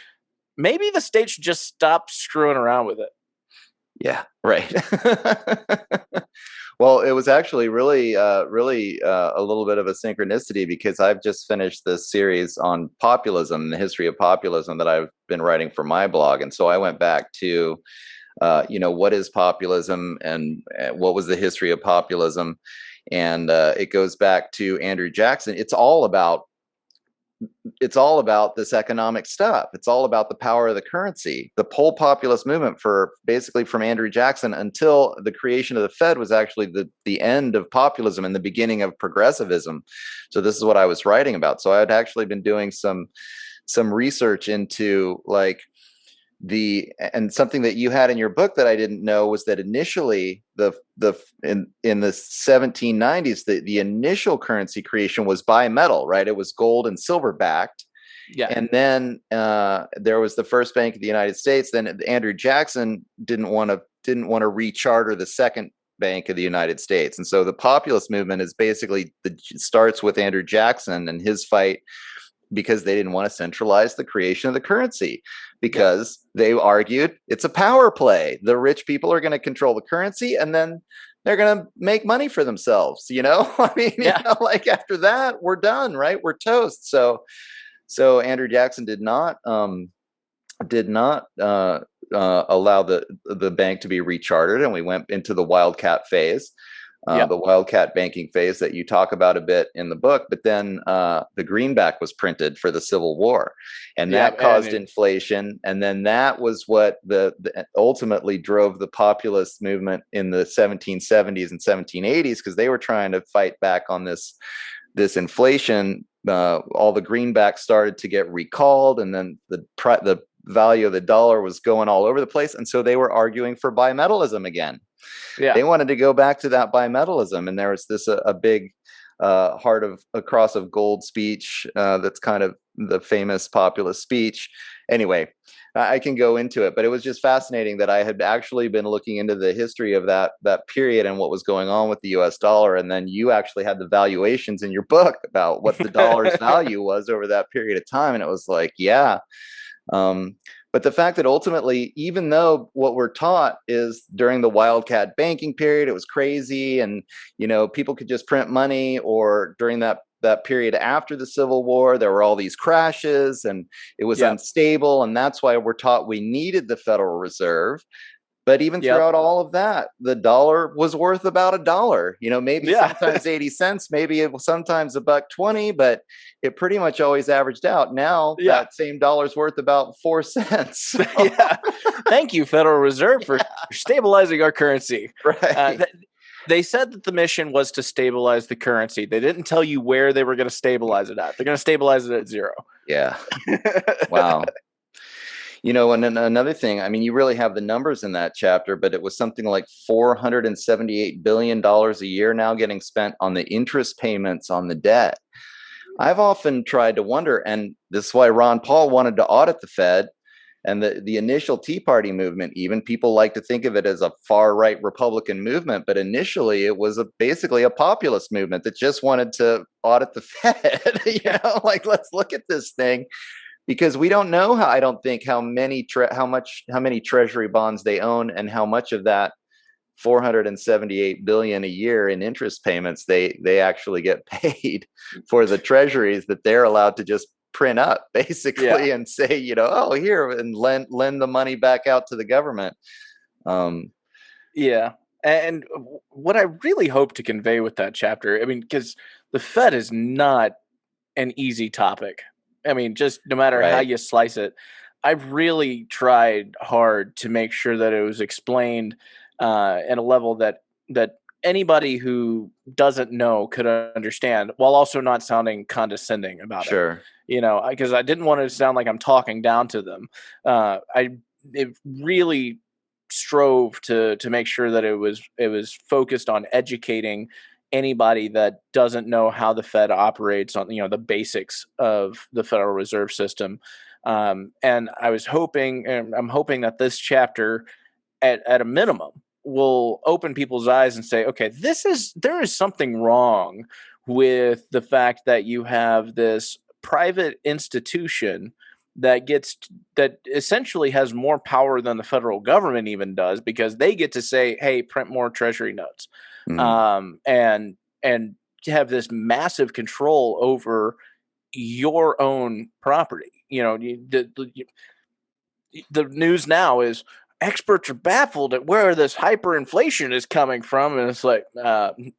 maybe the state should just stop screwing around with it. yeah, right. Well, it was actually really, a little bit of a synchronicity, because I've just finished this series on populism, the history of populism, that I've been writing for my blog. And so I went back to, what is populism, and what was the history of populism. And it goes back to Andrew Jackson. It's all about this economic stuff. It's all about the power of the currency. The whole populist movement, for basically from Andrew Jackson until the creation of the Fed, was actually the end of populism and the beginning of progressivism. So this is what I was writing about. So I had actually been doing some research into and something that you had in your book that I didn't know was that initially in the 1790s, the initial currency creation was bimetal, right? It was gold and silver backed. Yeah. And then there was the first Bank of the United States. Then Andrew Jackson didn't want to recharter the second Bank of the United States. And so the populist movement is basically starts with Andrew Jackson and his fight, because they didn't want to centralize the creation of the currency, because they argued it's a power play. The rich people are going to control the currency, and then they're going to make money for themselves, I mean, Yeah. like after that, we're done, right? We're toast. So Andrew Jackson did not allow the bank to be rechartered, and we went into the wildcat phase, Yep. the wildcat banking phase that you talk about a bit in the book. But then the greenback was printed for the Civil War, and Yeah, that caused inflation. And then that was what the ultimately drove the populist movement in the 1770s and 1780s, because they were trying to fight back on this inflation. All the greenbacks started to get recalled, and then the value of the dollar was going all over the place, and so they were arguing for bimetallism again. Yeah. They wanted to go back to that bimetallism, and there was this a big heart of a cross of gold speech that's kind of the famous populist speech. Anyway, I can go into it, but it was just fascinating that I had actually been looking into the history of that period and what was going on with the US dollar, and then you actually had the valuations in your book about what the dollar's value was over that period of time, and it was like, yeah. But the fact that ultimately, even though what we're taught is during the wildcat banking period, it was crazy, and people could just print money, or during that period after the Civil War, there were all these crashes and it was unstable, and that's why we're taught we needed the Federal Reserve. But even throughout all of that, the dollar was worth about $1. Maybe sometimes 80 cents, maybe it was sometimes $1.20, but it pretty much always averaged out. Now that same dollar's worth about 4 cents. Yeah. Thank you, Federal Reserve, for stabilizing our currency. Right. They said that the mission was to stabilize the currency. They didn't tell you where they were going to stabilize it at. They're going to stabilize it at zero. Yeah. Wow. And another thing, I mean, you really have the numbers in that chapter, but it was something like $478 billion a year now getting spent on the interest payments on the debt. I've often tried to wonder, and this is why Ron Paul wanted to audit the Fed, and the initial Tea Party movement, even people like to think of it as a far-right Republican movement, but initially it was basically a populist movement that just wanted to audit the Fed. Like, let's look at this thing. Because we don't know how many treasury bonds they own, and how much of that 478 billion a year in interest payments they actually get paid for the treasuries that they're allowed to just print up, basically, and say, oh, here, and lend the money back out to the government. Yeah. And what I really hope to convey with that chapter, I mean, because the Fed is not an easy topic. I mean, just no matter how you slice it, I've really tried hard to make sure that it was explained at a level that anybody who doesn't know could understand, while also not sounding condescending about it. Sure. Because I didn't want it to sound like I'm talking down to them. It really strove to make sure that it was focused on educating anybody that doesn't know how the Fed operates on the basics of the Federal Reserve System. And I'm hoping that this chapter at a minimum will open people's eyes and say, okay, there is something wrong with the fact that you have this private institution that essentially has more power than the federal government even does, because they get to say, hey, print more treasury notes. And have this massive control over your own property. The news now is experts are baffled at where this hyperinflation is coming from, and it's like,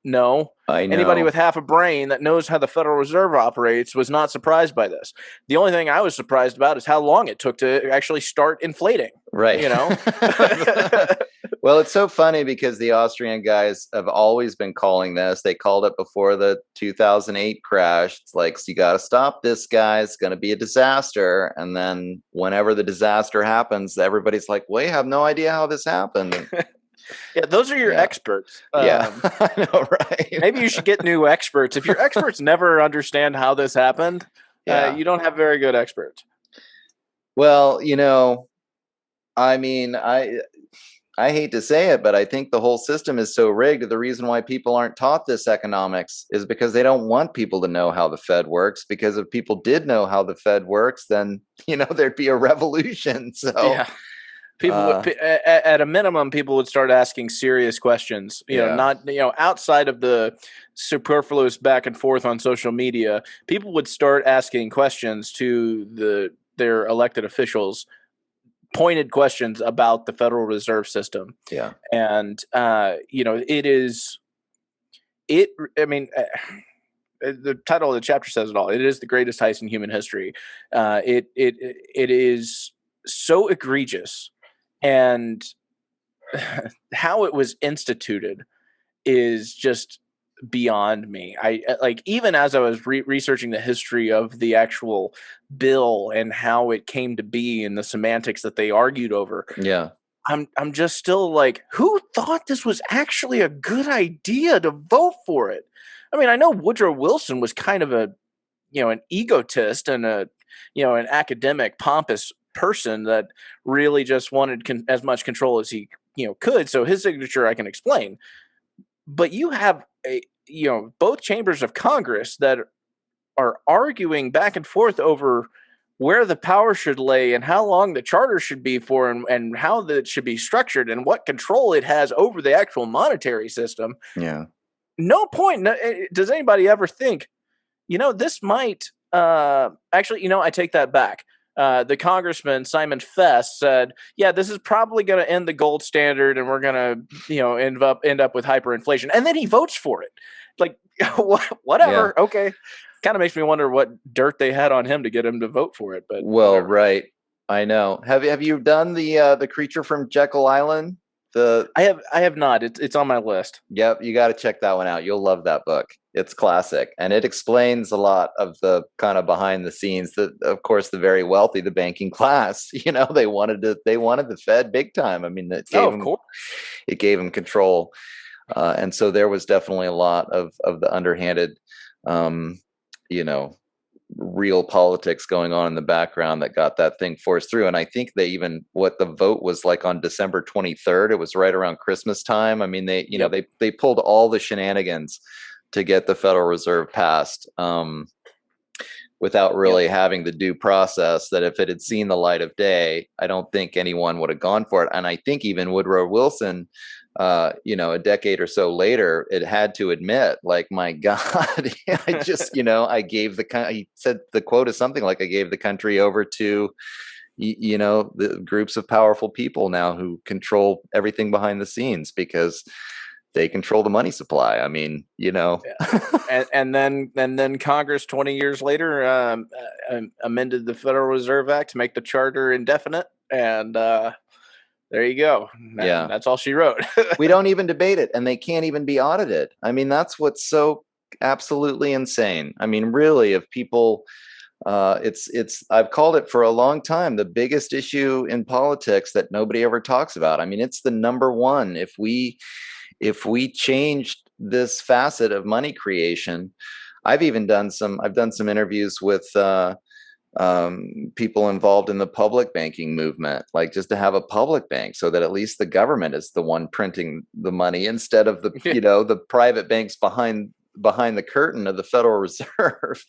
no. Anybody with half a brain that knows how the Federal Reserve operates was not surprised by this. The only thing I was surprised about is how long it took to actually start inflating. Right. Well, it's so funny because the Austrian guys have always been calling this. They called it before the 2008 crash. It's like, so you got to stop this, guys. It's going to be a disaster. And then whenever the disaster happens, everybody's like, we have no idea how this happened. Yeah, those are your experts. I know, right? Maybe you should get new experts. If your experts never understand how this happened, you don't have very good experts. Well, I mean, I hate to say it, but I think the whole system is so rigged. The reason why people aren't taught this economics is because they don't want people to know how the Fed works. Because if people did know how the Fed works, then there'd be a revolution. So. Yeah. People would, at a minimum, people would start asking serious questions. Yeah. Not outside of the superfluous back and forth on social media. People would start asking questions to their elected officials, pointed questions about the Federal Reserve System. Yeah. And it is it. I mean. The title of the chapter says it all. It is the greatest heist in human history. It is so egregious, and how it was instituted is just beyond me. I like, even as I was researching the history of the actual bill and how it came to be and the semantics that they argued over. Yeah. I'm just still like, who thought this was actually a good idea to vote for it? I mean, I know Woodrow Wilson was kind of an egotist and an academic, pompous person that really just wanted as much control as he could. So his signature I can explain. But you have both chambers of Congress that are arguing back and forth over where the power should lay and how long the charter should be for, and how that should be structured and what control it has over the actual monetary system. Yeah. No point. Does anybody ever think, this might actually, I take that back. The congressman, Simon Fest, said, yeah, this is probably going to end the gold standard and we're going to, end up with hyperinflation. And then he votes for it. Like, whatever. Yeah. Okay. Kind of makes me wonder what dirt they had on him to get him to vote for it. But whatever. Right. I know. Have you done the Creature from Jekyll Island? I have not. It's on my list. Yep, you got to check that one out. You'll love that book. It's classic, and it explains a lot of the kind of behind the scenes. That, of course, the very wealthy, the banking class, they wanted the Fed big time. I mean, it gave them control, and so there was definitely a lot of the underhanded, real politics going on in the background that got that thing forced through. And I think what the vote was like on December 23rd, it was right around Christmas time. I mean, they pulled all the shenanigans to get the Federal Reserve passed, without really having the due process that if it had seen the light of day, I don't think anyone would have gone for it. And I think even Woodrow Wilson, a decade or so later, it had to admit, like, my God, I just, he said the quote is something like, I gave the country over to, the groups of powerful people now who control everything behind the scenes because they control the money supply. I mean, and then Congress 20 years later amended the Federal Reserve Act to make the charter indefinite. And, there you go. That's all she wrote. We don't even debate it, and they can't even be audited. I mean, that's what's so absolutely insane. I mean, really, if people, I've called it for a long time the biggest issue in politics that nobody ever talks about. I mean, it's the number one. If we changed this facet of money creation, I've done some interviews with people involved in the public banking movement, like just to have a public bank so that at least the government is the one printing the money instead of the the private banks behind the curtain of the Federal Reserve.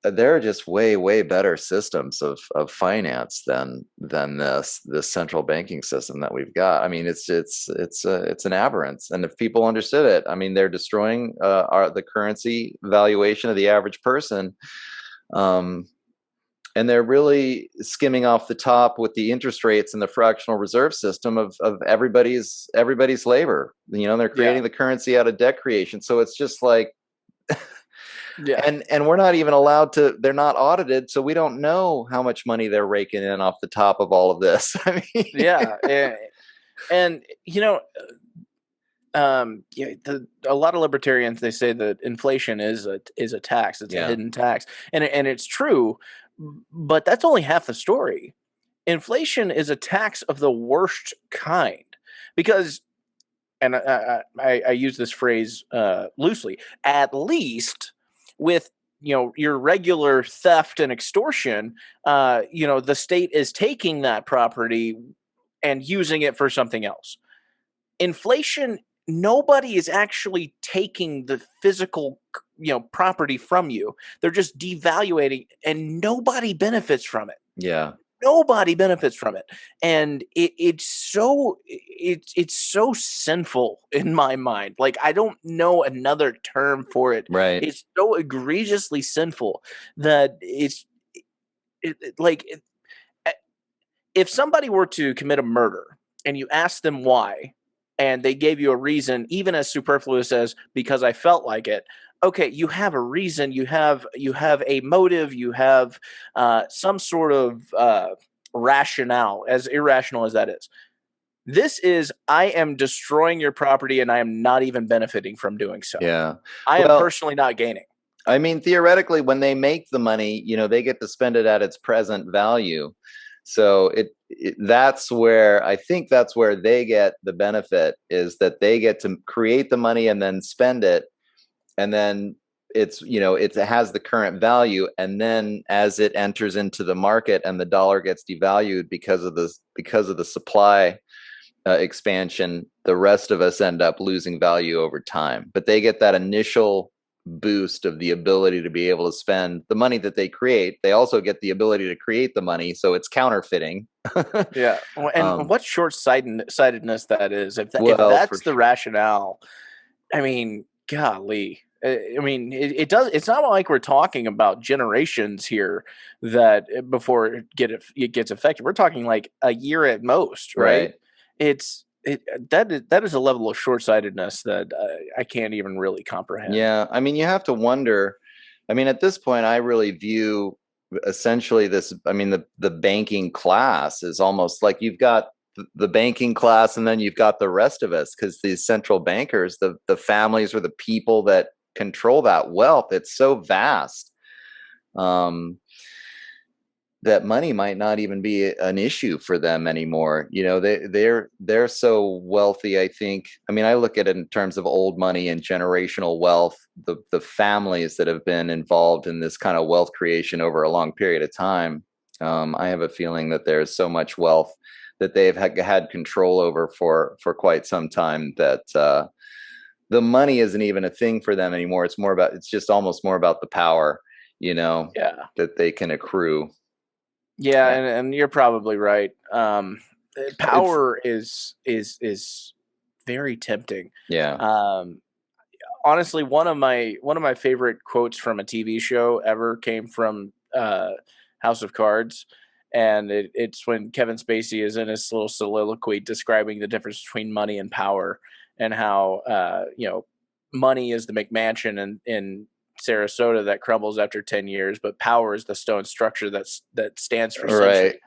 There are just way better systems of finance than this central banking system that we've got. I mean, it's an aberrance, and if people understood it, I mean, they're destroying the currency valuation of the average person, and they're really skimming off the top with the interest rates and the fractional reserve system of everybody's labor. They're creating the currency out of debt creation, so it's just like. Yeah. And we're not even allowed to, they're not audited, so we don't know how much money they're raking in off the top of all of this. I mean, yeah. And a lot of libertarians, they say that inflation is a tax. It's a hidden tax. And it's true, but that's only half the story. Inflation is a tax of the worst kind because, and I use this phrase loosely, at least with your regular theft and extortion, the state is taking that property and using it for something else. Inflation, nobody is actually taking the physical property from you. They're just devaluating, and nobody benefits from it. Yeah. Nobody benefits from it, and it's so sinful in my mind. Like, I don't know another term for it. Right. It's so egregiously sinful that like, if somebody were to commit a murder and you ask them why, and they gave you a reason, even as superfluous as because I felt like it. Okay, you have a reason. You have a motive. You have some sort of rationale, as irrational as that is. This is, I am destroying your property, and I am not even benefiting from doing so. Yeah. I am Well, personally not gaining. I mean, theoretically, when they make the money, they get to spend it at its present value. So that's where I think that's where they get the benefit, is that they get to create the money and then spend it, and then it has the current value, and then as it enters into the market and the dollar gets devalued because of the supply expansion, the rest of us end up losing value over time. But they get that initial boost of the ability to be able to spend the money that they create. They also get the ability to create the money, so it's counterfeiting. Yeah, and what short-sightedness that is. If Well, for that's the sure. rationale, I mean, golly. I mean, it does. It's not like we're talking about generations here that before it gets affected. We're talking like a year at most, right? Right. It's it that is a level of short-sightedness that I can't even really comprehend. Yeah, I mean, you have to wonder. I mean, at this point, I really view essentially this. I mean, the banking class is almost like you've got the banking class, and then you've got the rest of us, because these central bankers, the families or the people that control that wealth, it's so vast. Um, that money might not even be an issue for them anymore. They're so wealthy. I think. I mean, I look at it in terms of old money and generational wealth. The families that have been involved in this kind of wealth creation over a long period of time. I have a feeling that there's so much wealth that they've had control over for quite some time, that the money isn't even a thing for them anymore. It's just almost more about the power, Yeah. that they can accrue. Yeah, Yeah. and you're probably right. It's Power is very tempting. Yeah. Um, Honestly, one of my favorite quotes from a TV show ever came from House of Cards, and it's when Kevin Spacey is in his little soliloquy describing the difference between money and power, and how money is the McMansion in Sarasota that crumbles after 10 years, but power is the stone structure that stands for Right. centuries.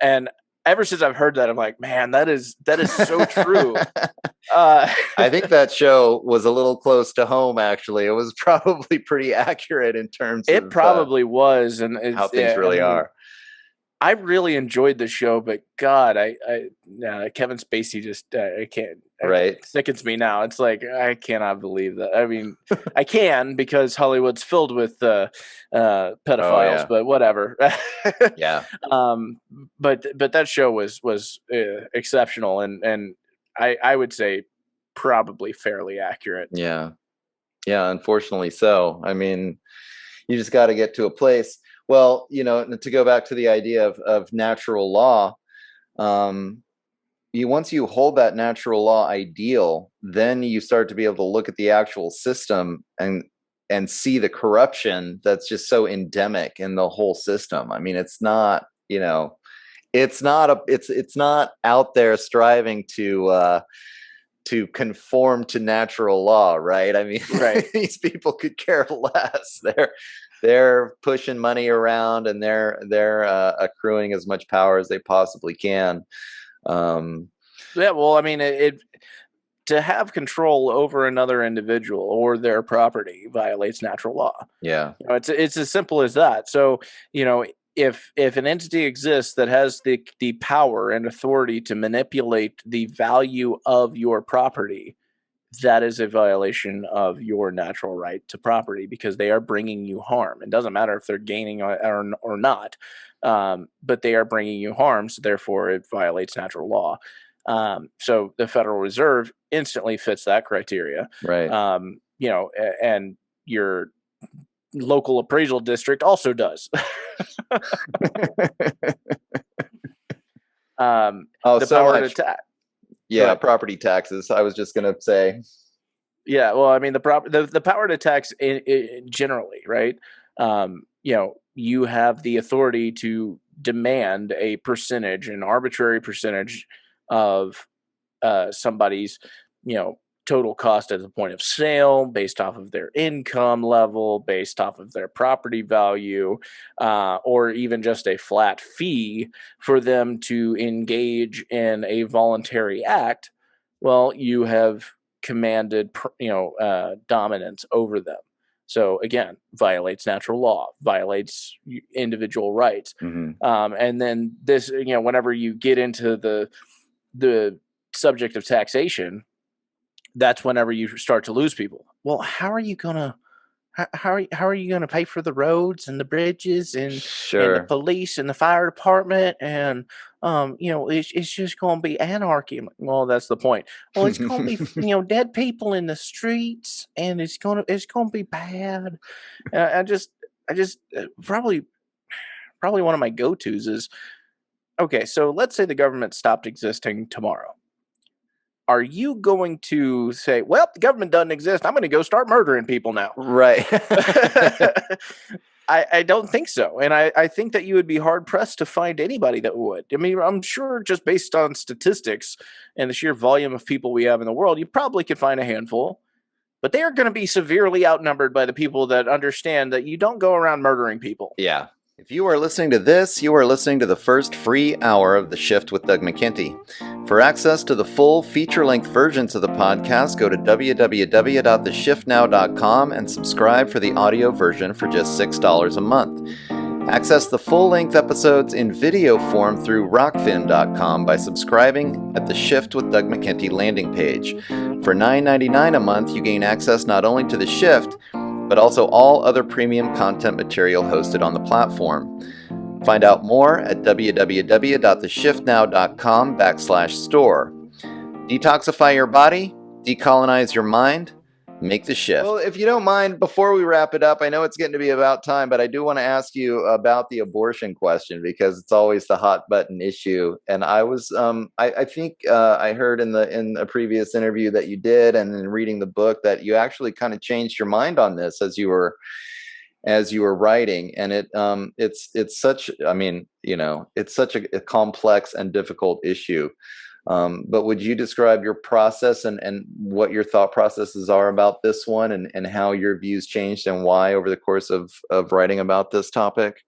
And ever since I've heard that, I'm like, man, that is so true. Uh, I think that show was a little close to home, actually. It was probably pretty accurate in terms it of probably was, and how it's things yeah, I really mean, are. I really enjoyed the show, but God, Kevin Spacey just I can't Right. sickens me now. It's like I cannot believe that. I mean, I can because Hollywood's filled with Oh, pedophiles, yeah. but whatever. Yeah. um, but that show was exceptional, and I would say probably fairly accurate. Yeah. Yeah. Unfortunately so. I mean, you just got to get to a place. Well, to go back to the idea of natural law, um, once you hold that natural law ideal, then you start to be able to look at the actual system and see the corruption that's just so endemic in the whole system. I mean, it's not out there striving to conform to natural law, right? I mean, Right. these people could care less. They're pushing money around, and they're accruing as much power as they possibly can. Um, Yeah. Well, I mean, it to have control over another individual or their property violates natural law. yeah, It's as simple as that. So, if an entity exists that has the power and authority to manipulate the value of your property, that is a violation of your natural right to property because they are bringing you harm. It doesn't matter if they're gaining or not, but they are bringing you harm. So therefore, it violates natural law. So the Federal Reserve instantly fits that criteria. right. And your local appraisal district also does. Oh, The so power to much. tax. Yeah, property taxes. I was just gonna say. Yeah, well, I mean, the power to tax generally, right? You have the authority to demand a percentage, an arbitrary percentage of somebody's, you know, total cost at the point of sale, based off of their income level, based off of their property value, or even just a flat fee for them to engage in a voluntary act. Well, you have commanded, dominance over them. So again, violates natural law, violates individual rights. Mhm. And then this, whenever you get into the subject of taxation, that's whenever you start to lose people. Well, how are you gonna pay for the roads and the bridges and the Sure. police and the fire department and it's just gonna be anarchy. I'm like, well, that's the point. Well, it's gonna be dead people in the streets and it's gonna be bad. And I just probably one of my go-tos is, okay, so let's say the government stopped existing tomorrow. Are you going to say, well, the government doesn't exist, I'm going to go start murdering people now? Right. I don't think so. And I think that you would be hard pressed to find anybody that would. I mean, I'm sure just based on statistics and the sheer volume of people we have in the world, you probably could find a handful, but they are going to be severely outnumbered by the people that understand that you don't go around murdering people. Yeah. If you are listening to this, you are listening to the first free hour of The Shift with Doug McKenty. For access to the full feature-length versions of the podcast, go to www.theshiftnow.com and subscribe for the audio version for just $6 a month. Access the full-length episodes in video form through rockfin.com by subscribing at the Shift with Doug McKenty landing page. For $9.99 a month, you gain access not only to The Shift, but also all other premium content material hosted on the platform. Find out more at www.theshiftnow.com/store. Detoxify your body, decolonize your mind, make the shift. Well, if you don't mind, before we wrap it up, I know it's getting to be about time, but I do want to ask you about the abortion question because it's always the hot button issue. And I was, I think I heard in a previous interview that you did, and in reading the book, that you actually kind of changed your mind on this as you were writing. And it's such, I mean, it's such a complex and difficult issue. But would you describe your process and what your thought processes are about this one, and how your views changed and why over the course of writing about this topic?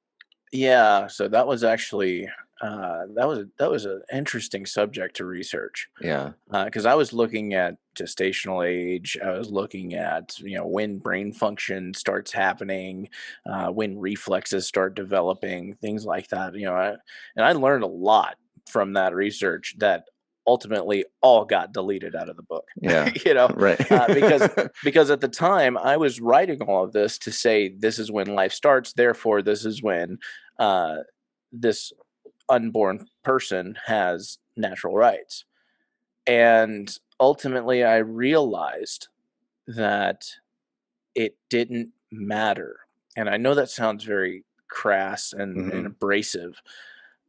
Yeah, so that was actually that was an interesting subject to research, Yeah. because I was looking at gestational age. I was looking at when brain function starts happening, when reflexes start developing, things like that. And I learned a lot from that research that ultimately all got deleted out of the book. Yeah. you know, Right. because at the time I was writing all of this to say this is when life starts. Therefore, this is when this unborn person has natural rights. And ultimately, I realized that it didn't matter. And I know that sounds very crass and Mhm. abrasive.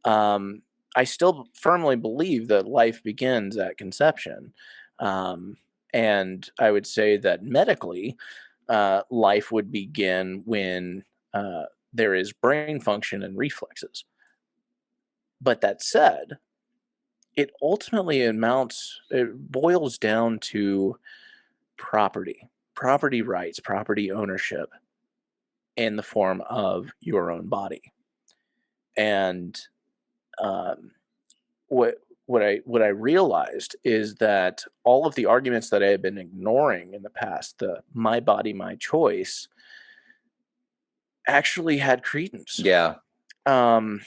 Um, I still firmly believe that life begins at conception. Um, and I would say that medically, life would begin when there is brain function and reflexes. But that said, it boils down to property rights, property ownership in the form of your own body. And um, what I realized is that all of the arguments that I had been ignoring in the past, the my body, my choice, actually had credence. Yeah. Um,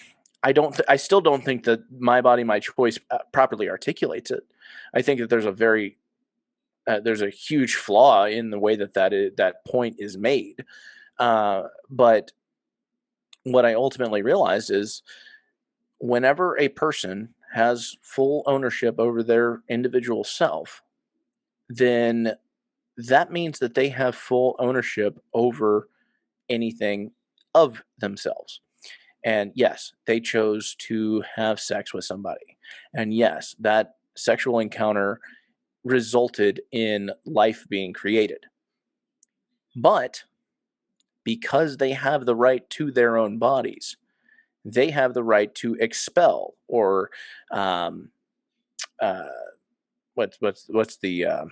I still don't think that my body, my choice properly articulates it. I think that there's a huge flaw in the way that point is made. But what I ultimately realized is whenever a person has full ownership over their individual self, then that means that they have full ownership over anything of themselves. And yes, they chose to have sex with somebody. And yes, that sexual encounter resulted in life being created. But because they have the right to their own bodies, they have the right to expel or um, uh, what's the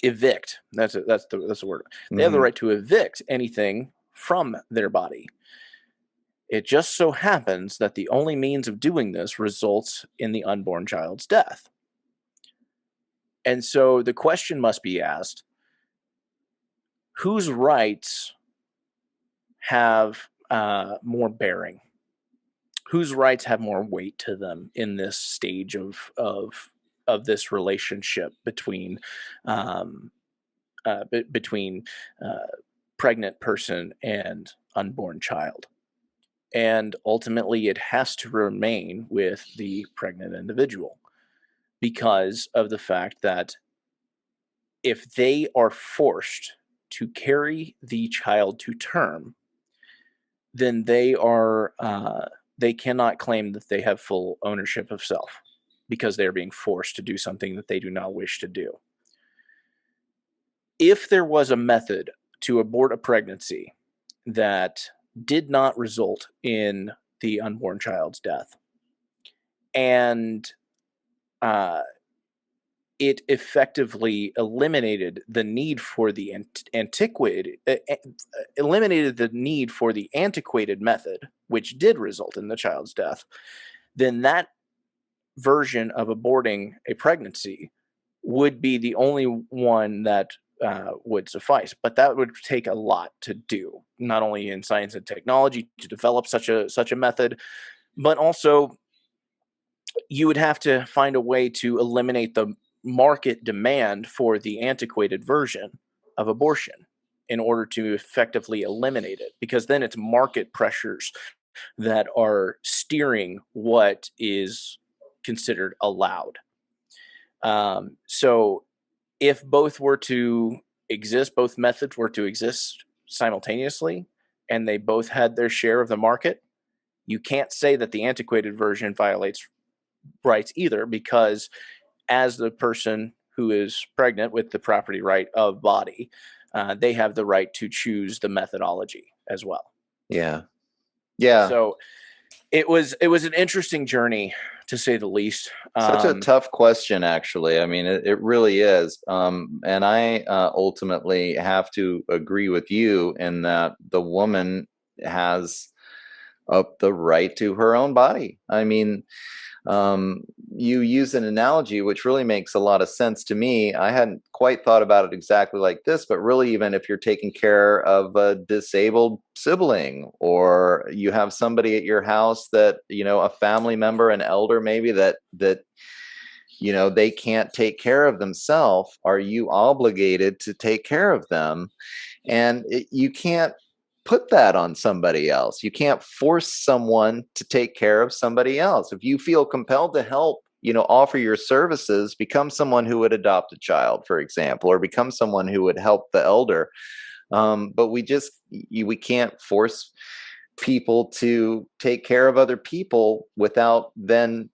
evict. That's the word. They have the Hmm. right to evict anything from their body. It just so happens that the only means of doing this results in the unborn child's death. And so the question must be asked, whose rights have more bearing? Whose rights have more weight to them in this stage of this relationship between um, between pregnant person and unborn child? And ultimately, it has to remain with the pregnant individual because of the fact that if they are forced to carry the child to term, then they cannot claim that they have full ownership of self because they're being forced to do something that they do not wish to do. If there was a method to abort a pregnancy that did not result in the unborn child's death, and uh, it effectively eliminated the need for the eliminated the need for the antiquated method, which did result in the child's death, then that version of aborting a pregnancy would be the only one that would suffice. But that would take a lot to do, not only in science and technology to develop such a method, but also you would have to find a way to eliminate the market demand for the antiquated version of abortion in order to effectively eliminate it, because then it's market pressures that are steering what is considered allowed. So if both were to exist, both methods were to exist simultaneously, and they both had their share of the market, you can't say that the antiquated version violates rights either, because as the person who is pregnant with the property right of body, they have the right to choose the methodology as well. Yeah. Yeah. So it was an interesting journey, to say the least. Such a tough question, actually. I mean, it really is. And I ultimately have to agree with you in that the woman has the right to her own body. I mean, um, you use an analogy which really makes a lot of sense to me. I hadn't quite thought about it exactly like this, but really, even if you're taking care of a disabled sibling, or you have somebody at your house that, a family member, an elder maybe, that they can't take care of themselves, are you obligated to take care of them? And you can't put that on somebody else. You can't force someone to take care of somebody else. If you feel compelled to help, offer your services, become someone who would adopt a child, for example, or become someone who would help the elder. But we can't force people to take care of other people without then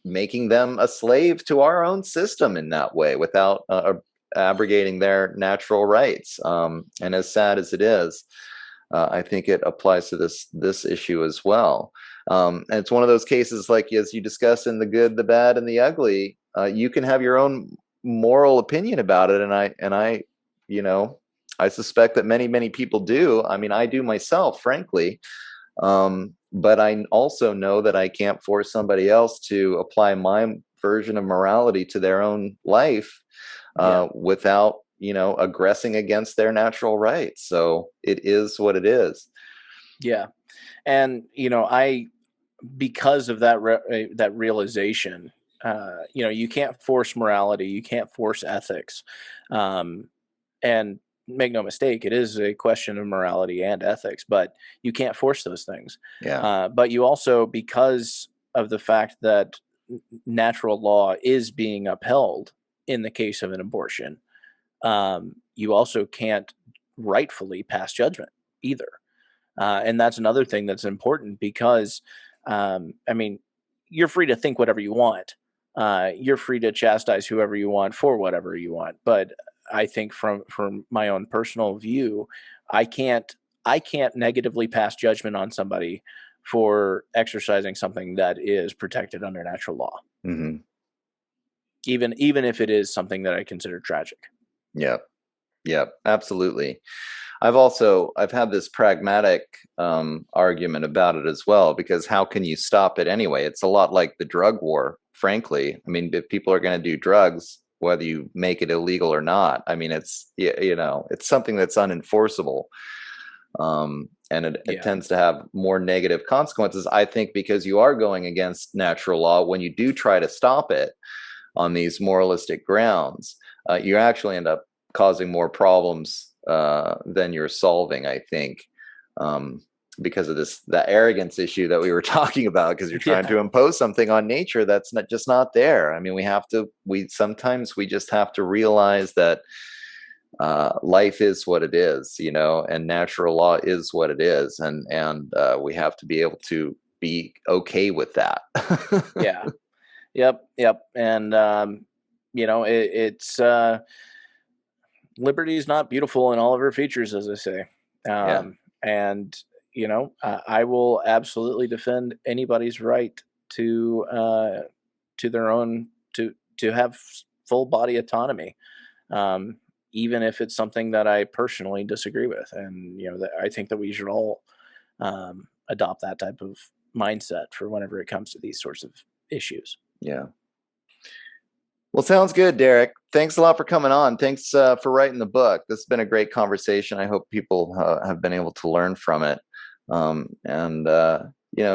making them a slave to our own system in that way, without abrogating their natural rights. And as sad as it is, I think it applies to this issue as well. And it's one of those cases, like as you discuss in The Good, the Bad, and the Ugly. You can have your own moral opinion about it, and I suspect that many people do. I mean, I do myself, frankly. But I also know that I can't force somebody else to apply my version of morality to their own life without, aggressing against their natural rights. So it is what it is. Yeah. And because of that realization, you can't force morality, you can't force ethics, and make no mistake, it is a question of morality and ethics, but you can't force those things. Yeah. But you also, because of the fact that natural law is being upheld in the case of an abortion, you also can't rightfully pass judgment either. And that's another thing that's important because, I mean, you're free to think whatever you want. You're free to chastise whoever you want for whatever you want. But I think from my own personal view, I can't I can't negatively pass judgment on somebody for exercising something that is protected under natural law, Hmm. even if it is something that I consider tragic. Yep. Yep. Absolutely. I've had this pragmatic argument about it as well, because how can you stop it anyway? It's a lot like the drug war, frankly. I mean, if people are going to do drugs, whether you make it illegal or not, I mean, it's something that's unenforceable. And it Yeah, tends to have more negative consequences, I think, because you are going against natural law when you do try to stop it on these moralistic grounds. You actually end up causing more problems than you're solving, I think, um, because of the arrogance issue that we were talking about. Because you're trying yeah, to impose something on nature that's not there. I mean, we sometimes we just have to realize that life is what it is, and natural law is what it is, and we have to be able to be okay with that. yeah. Yep. And it's liberty is not beautiful in all of her features, as I say. Yeah. And I will absolutely defend anybody's right to their own to have full body autonomy, um, even if it's something that I personally disagree with. And that I think that we should all adopt that type of mindset for whenever it comes to these sorts of issues. Yeah. Well, sounds good, Derek. Thanks a lot for coming on. Thanks for writing the book. This has been a great conversation. I hope people have been able to learn from it. And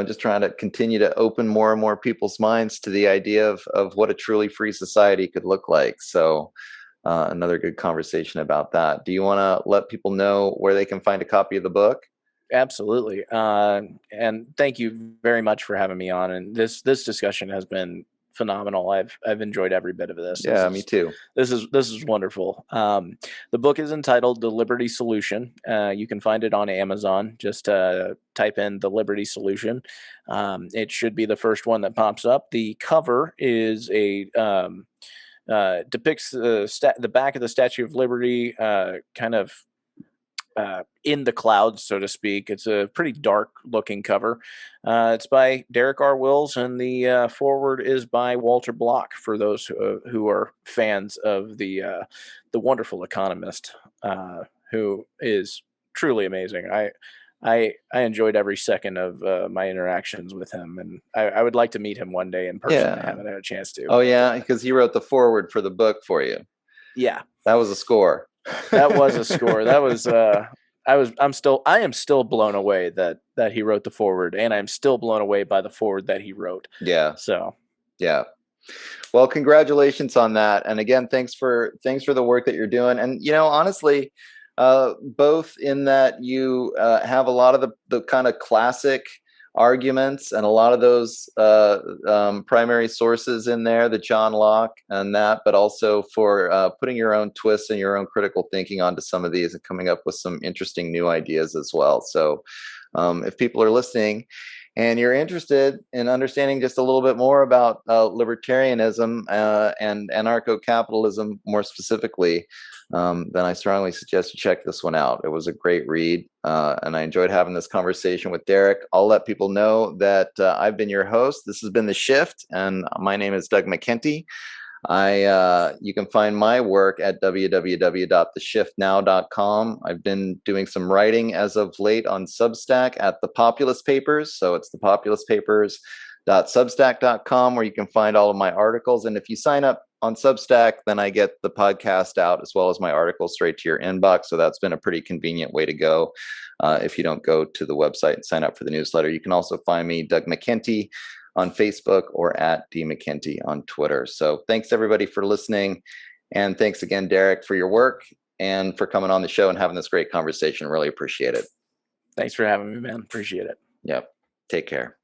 just trying to continue to open more and more people's minds to the idea of what a truly free society could look like. So, another good conversation about that. Do you want to let people know where they can find a copy of the book? Absolutely. And thank you very much for having me on. And this discussion has been phenomenal. I've enjoyed every bit of this. Yeah, me too. This is wonderful. The book is entitled The Liberty Solution. You can find it on Amazon. Just type in The Liberty Solution. It should be the first one that pops up. The cover is a depicts the back of the Statue of Liberty, kind of in the clouds, so to speak. It's a pretty dark looking cover. It's by Derek R. Wills, and the forward is by Walter Block, for those who are fans of the wonderful economist, who is truly amazing. I enjoyed every second of my interactions with him, and I would like to meet him one day in person. I Yeah. haven't had a chance to. Oh, yeah, because he wrote the foreword for the book for you. Yeah, That was a score. that was a score. That was I am still blown away that he wrote the forward, and I'm still blown away by the forward that he wrote. Yeah. So, Yeah. Well, congratulations on that. And again, thanks for the work that you're doing. And honestly, both in that you have a lot of the kind of classic arguments and a lot of those primary sources in there, the John Locke and that, but also for putting your own twists and your own critical thinking onto some of these and coming up with some interesting new ideas as well. So if people are listening and you're interested in understanding just a little bit more about libertarianism and anarcho-capitalism more specifically, then I strongly suggest you check this one out. It was a great read, and I enjoyed having this conversation with Derek. I'll let people know that I've been your host. This has been The Shift, and my name is Doug McKenty. You can find my work at www.theshiftnow.com. I've been doing some writing as of late on Substack at The Populist Papers. So it's thepopulistpapers.substack.com, where you can find all of my articles. And if you sign up on Substack, then I get the podcast out as well as my articles straight to your inbox. So that's been a pretty convenient way to go. If you don't go to the website and sign up for the newsletter, you can also find me, Doug McKenty, on Facebook, or at dmckenty on Twitter. So thanks everybody for listening. And thanks again, Derek, for your work and for coming on the show and having this great conversation. Really appreciate it. thanks for having me, man. Appreciate it. Yep. Take care.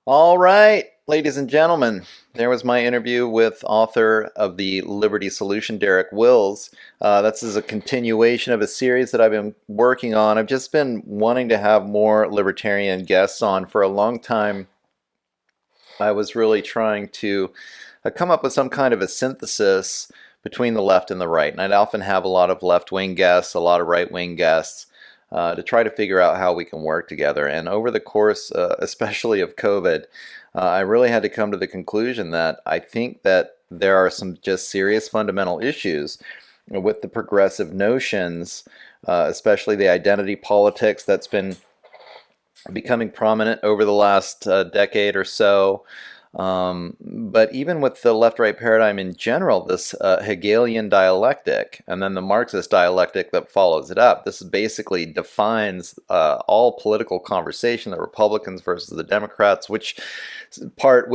All right. ladies and gentlemen, there was my interview with author of the Liberty Solution, Derek Wills. This is a continuation of a series that I've been working on. I've just been wanting to have more libertarian guests on for a long time. I was really trying to come up with some kind of a synthesis between the left and the right. And I'd often have a lot of left-wing guests, a lot of right-wing guests, to try to figure out how we can work together. And over the course, especially of COVID, I really had to come to the conclusion that I think that there are some just serious fundamental issues with the progressive notions, especially the identity politics that's been becoming prominent over the last decade or so. But even with the left-right paradigm in general, this Hegelian dialectic and then the Marxist dialectic that follows it up, this basically defines all political conversation, the Republicans versus the Democrats, which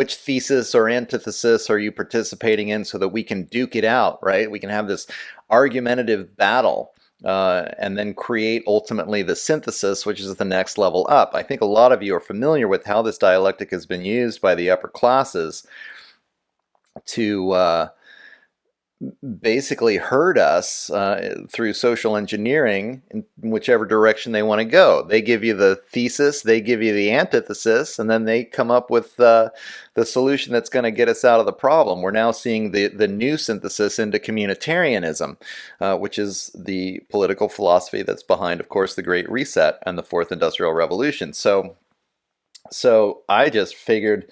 thesis or antithesis are you participating in, so that we can duke it out, right? We can have this argumentative battle. And then create ultimately the synthesis, which is the next level up. I think a lot of you are familiar with how this dialectic has been used by the upper classes to basically herd us through social engineering in whichever direction they want to go. They give you the thesis, they give you the antithesis, and then they come up with the solution that's going to get us out of the problem. We're now seeing the new synthesis into communitarianism, which is the political philosophy that's behind, of course, the Great Reset and the Fourth Industrial Revolution. So I just figured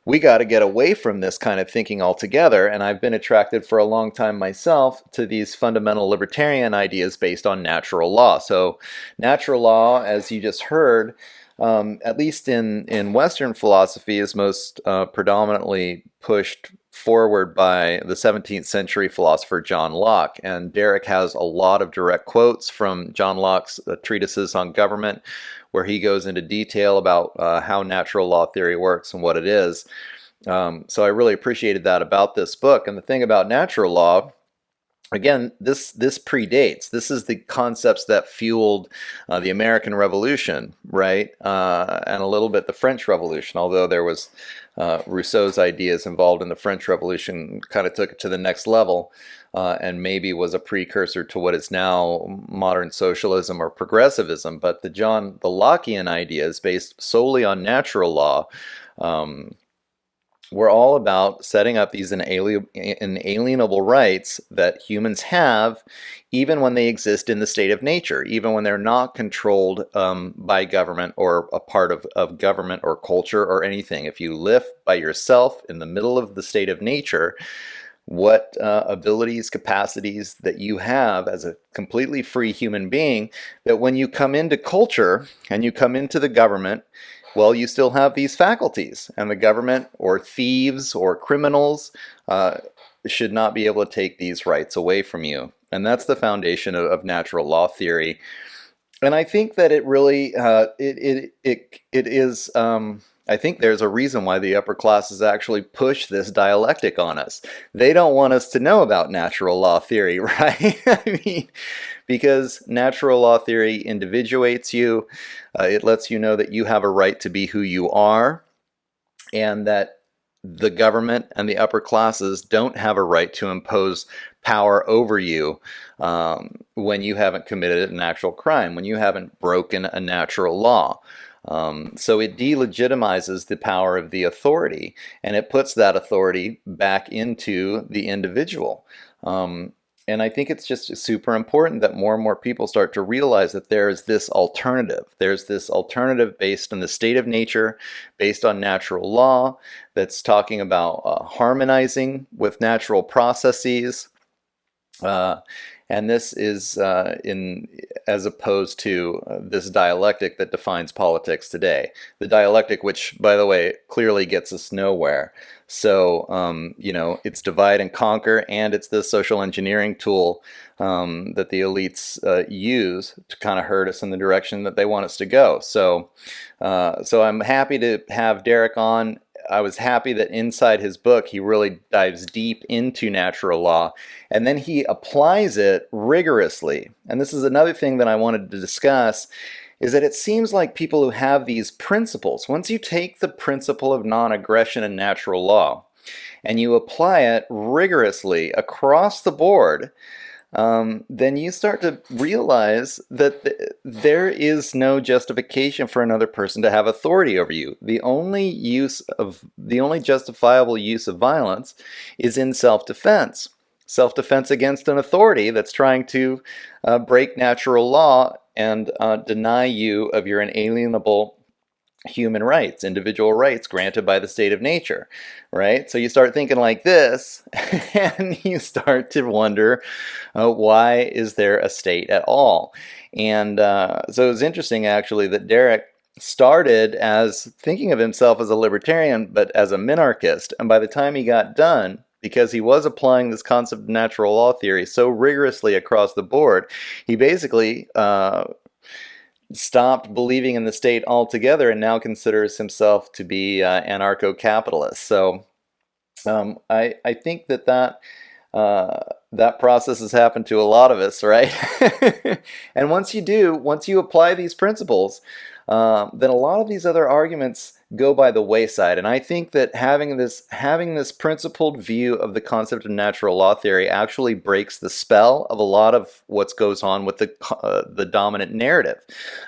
we got to get away from this kind of thinking altogether, and I've been attracted for a long time myself to these fundamental libertarian ideas based on natural law. So natural law, as you just heard, at least in Western philosophy, is most predominantly pushed forward by the 17th century philosopher John Locke. And Derek has a lot of direct quotes from John Locke's treatises on government, where he goes into detail about how natural law theory works and what it is. So I really appreciated that about this book. And the thing about natural law, again, this predates. This is the concepts that fueled the American Revolution, right? And a little bit the French Revolution, although there was Rousseau's ideas involved in the French Revolution, kind of took it to the next level. And maybe was a precursor to what is now modern socialism or progressivism. But the Lockean ideas, based solely on natural law, were all about setting up these inalienable rights that humans have, even when they exist in the state of nature, even when they're not controlled by government or a part of government or culture or anything. If you live by yourself in the middle of the state of nature, what abilities, capacities that you have as a completely free human being, that when you come into culture and you come into the government, well, you still have these faculties, and the government or thieves or criminals should not be able to take these rights away from you. And that's the foundation of natural law theory. And I think that it really, it is, I think there's a reason why the upper classes actually push this dialectic on us. They don't want us to know about natural law theory, right? I mean, because natural law theory individuates you. It lets you know that you have a right to be who you are, and that the government and the upper classes don't have a right to impose power over you when you haven't committed an actual crime, when you haven't broken a natural law. So it delegitimizes the power of the authority, and it puts that authority back into the individual. And I think it's just super important that more and more people start to realize that there is this alternative. There's this alternative based on the state of nature, based on natural law, that's talking about harmonizing with natural processes. And this is as opposed to this dialectic that defines politics today. The dialectic, which, by the way, clearly gets us nowhere. So, it's divide and conquer, and it's this social engineering tool that the elites use to kind of herd us in the direction that they want us to go. So I'm happy to have Derek on. I was happy that inside his book, he really dives deep into natural law, and then he applies it rigorously. And this is another thing that I wanted to discuss, is that it seems like people who have these principles, once you take the principle of non-aggression and natural law and you apply it rigorously across the board, then you start to realize that there is no justification for another person to have authority over you. The only justifiable use of violence is in self-defense. Self-defense against an authority that's trying to break natural law and deny you of your inalienable human rights, individual rights granted by the state of nature, right? So you start thinking like this, and you start to wonder, why is there a state at all? And so it's interesting, actually, that Derek started as thinking of himself as a libertarian, but as a minarchist. And by the time he got done, because he was applying this concept of natural law theory so rigorously across the board, he basically stopped believing in the state altogether and now considers himself to be anarcho-capitalist. So I think that process has happened to a lot of us, right? And once you apply these principles, then a lot of these other arguments go by the wayside. And I think that having this principled view of the concept of natural law theory actually breaks the spell of a lot of what goes on with the dominant narrative.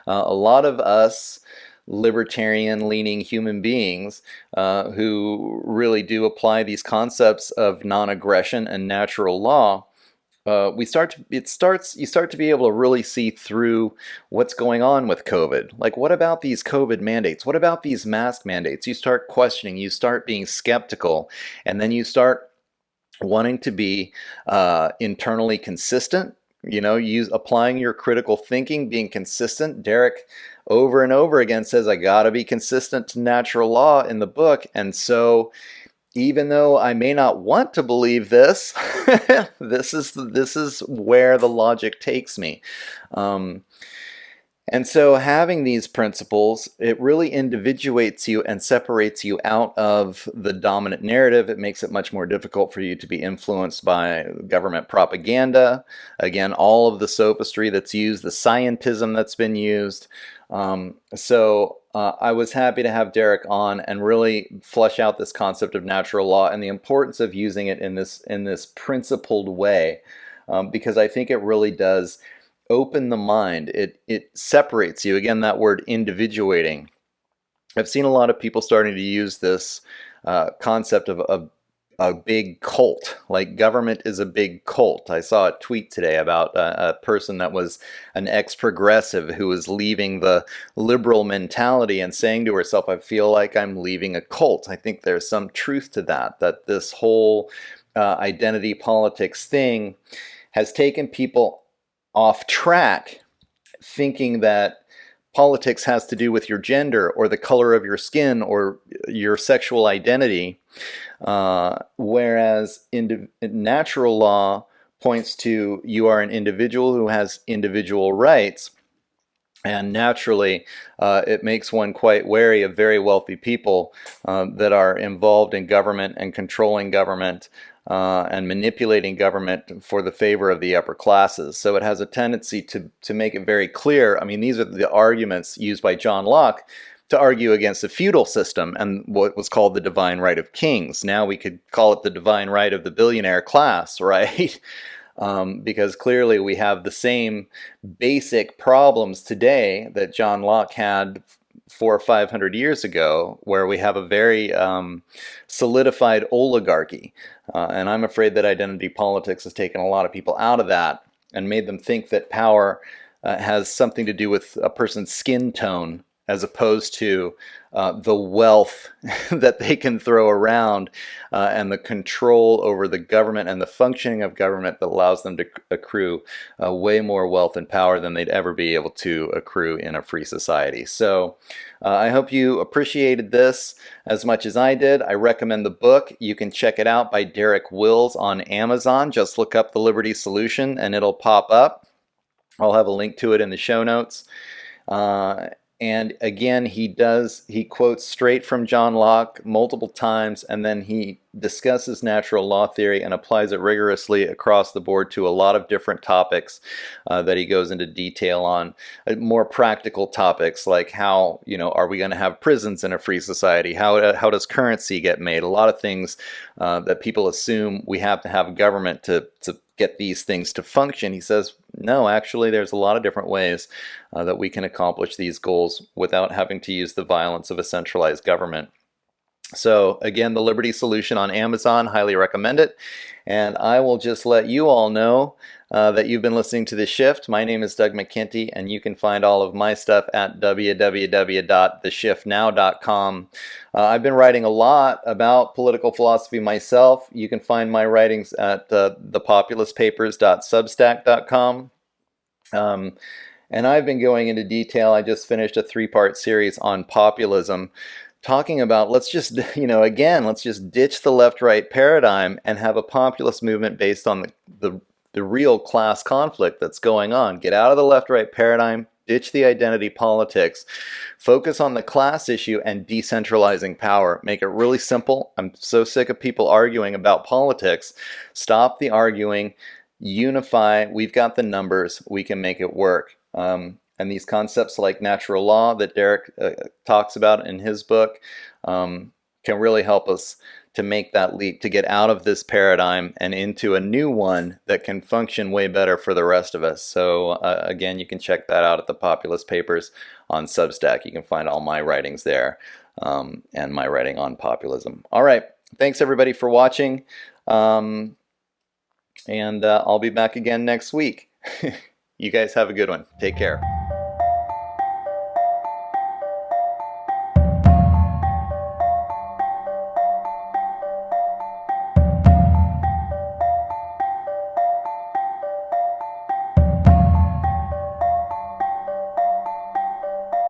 A lot of us libertarian-leaning human beings who really do apply these concepts of non-aggression and natural law, you start to be able to really see through what's going on with COVID. Like, what about these COVID mandates? What about these mask mandates? You start questioning, you start being skeptical, and then you start wanting to be internally consistent. Applying your critical thinking, being consistent. Derek over and over again says, I gotta be consistent to natural law in the book. And so even though I may not want to believe this, this is where the logic takes me. And so having these principles, it really individuates you and separates you out of the dominant narrative. It makes it much more difficult for you to be influenced by government propaganda. Again, all of the sophistry that's used, the scientism that's been used. I was happy to have Derek on and really flesh out this concept of natural law and the importance of using it in this principled way, because I think it really does open the mind. It separates you. Again, that word individuating. I've seen a lot of people starting to use this concept of a big cult, like government is a big cult. I saw a tweet today about a person that was an ex-progressive who was leaving the liberal mentality and saying to herself, I feel like I'm leaving a cult. I think there's some truth to that this whole identity politics thing has taken people off track, thinking that politics has to do with your gender or the color of your skin or your sexual identity, whereas natural law points to you are an individual who has individual rights. And naturally, it makes one quite wary of very wealthy people that are involved in government and controlling government and manipulating government for the favor of the upper classes. So it has a tendency to make it very clear. I mean, these are the arguments used by John Locke to argue against the feudal system and what was called the divine right of kings. Now we could call it the divine right of the billionaire class, right? Because clearly we have the same basic problems today that John Locke had 400 or 500 years ago, where we have a very solidified oligarchy. And I'm afraid that identity politics has taken a lot of people out of that and made them think that power has something to do with a person's skin tone as opposed to the wealth that they can throw around and the control over the government and the functioning of government that allows them to accrue way more wealth and power than they'd ever be able to accrue in a free society. So I hope you appreciated this as much as I did. I recommend the book. You can check it out by Derek Wills on Amazon. Just look up The Liberty Solution and it'll pop up. I'll have a link to it in the show notes. And again, he quotes straight from John Locke multiple times, and then he discusses natural law theory and applies it rigorously across the board to a lot of different topics that he goes into detail on. More practical topics like how, are we going to have prisons in a free society? How does currency get made? A lot of things that people assume we have to have government to get these things to function. He says, no, actually, there's a lot of different ways that we can accomplish these goals without having to use the violence of a centralized government. So again, the Liberty Solution on Amazon, highly recommend it. And I will just let you all know that you've been listening to The Shift. My name is Doug McKenty, and you can find all of my stuff at www.theshiftnow.com. I've been writing a lot about political philosophy myself. You can find my writings at thepopulistsPapers.substack.com. And I've been going into detail. I just finished a 3-part series on populism, talking about let's just ditch the left-right paradigm and have a populist movement based on the real class conflict that's going on. Get out of the left-right paradigm, ditch the identity politics, focus on the class issue and decentralizing power. Make it really simple. I'm so sick of people arguing about politics. Stop the arguing, unify. We've got the numbers. We can make it work. And these concepts like natural law that Derek talks about in his book can really help us to make that leap, to get out of this paradigm and into a new one that can function way better for the rest of us. So again, you can check that out at the Populist Papers on Substack. You can find all my writings there and my writing on populism. All right. Thanks everybody for watching. And I'll be back again next week. You guys have a good one. Take care.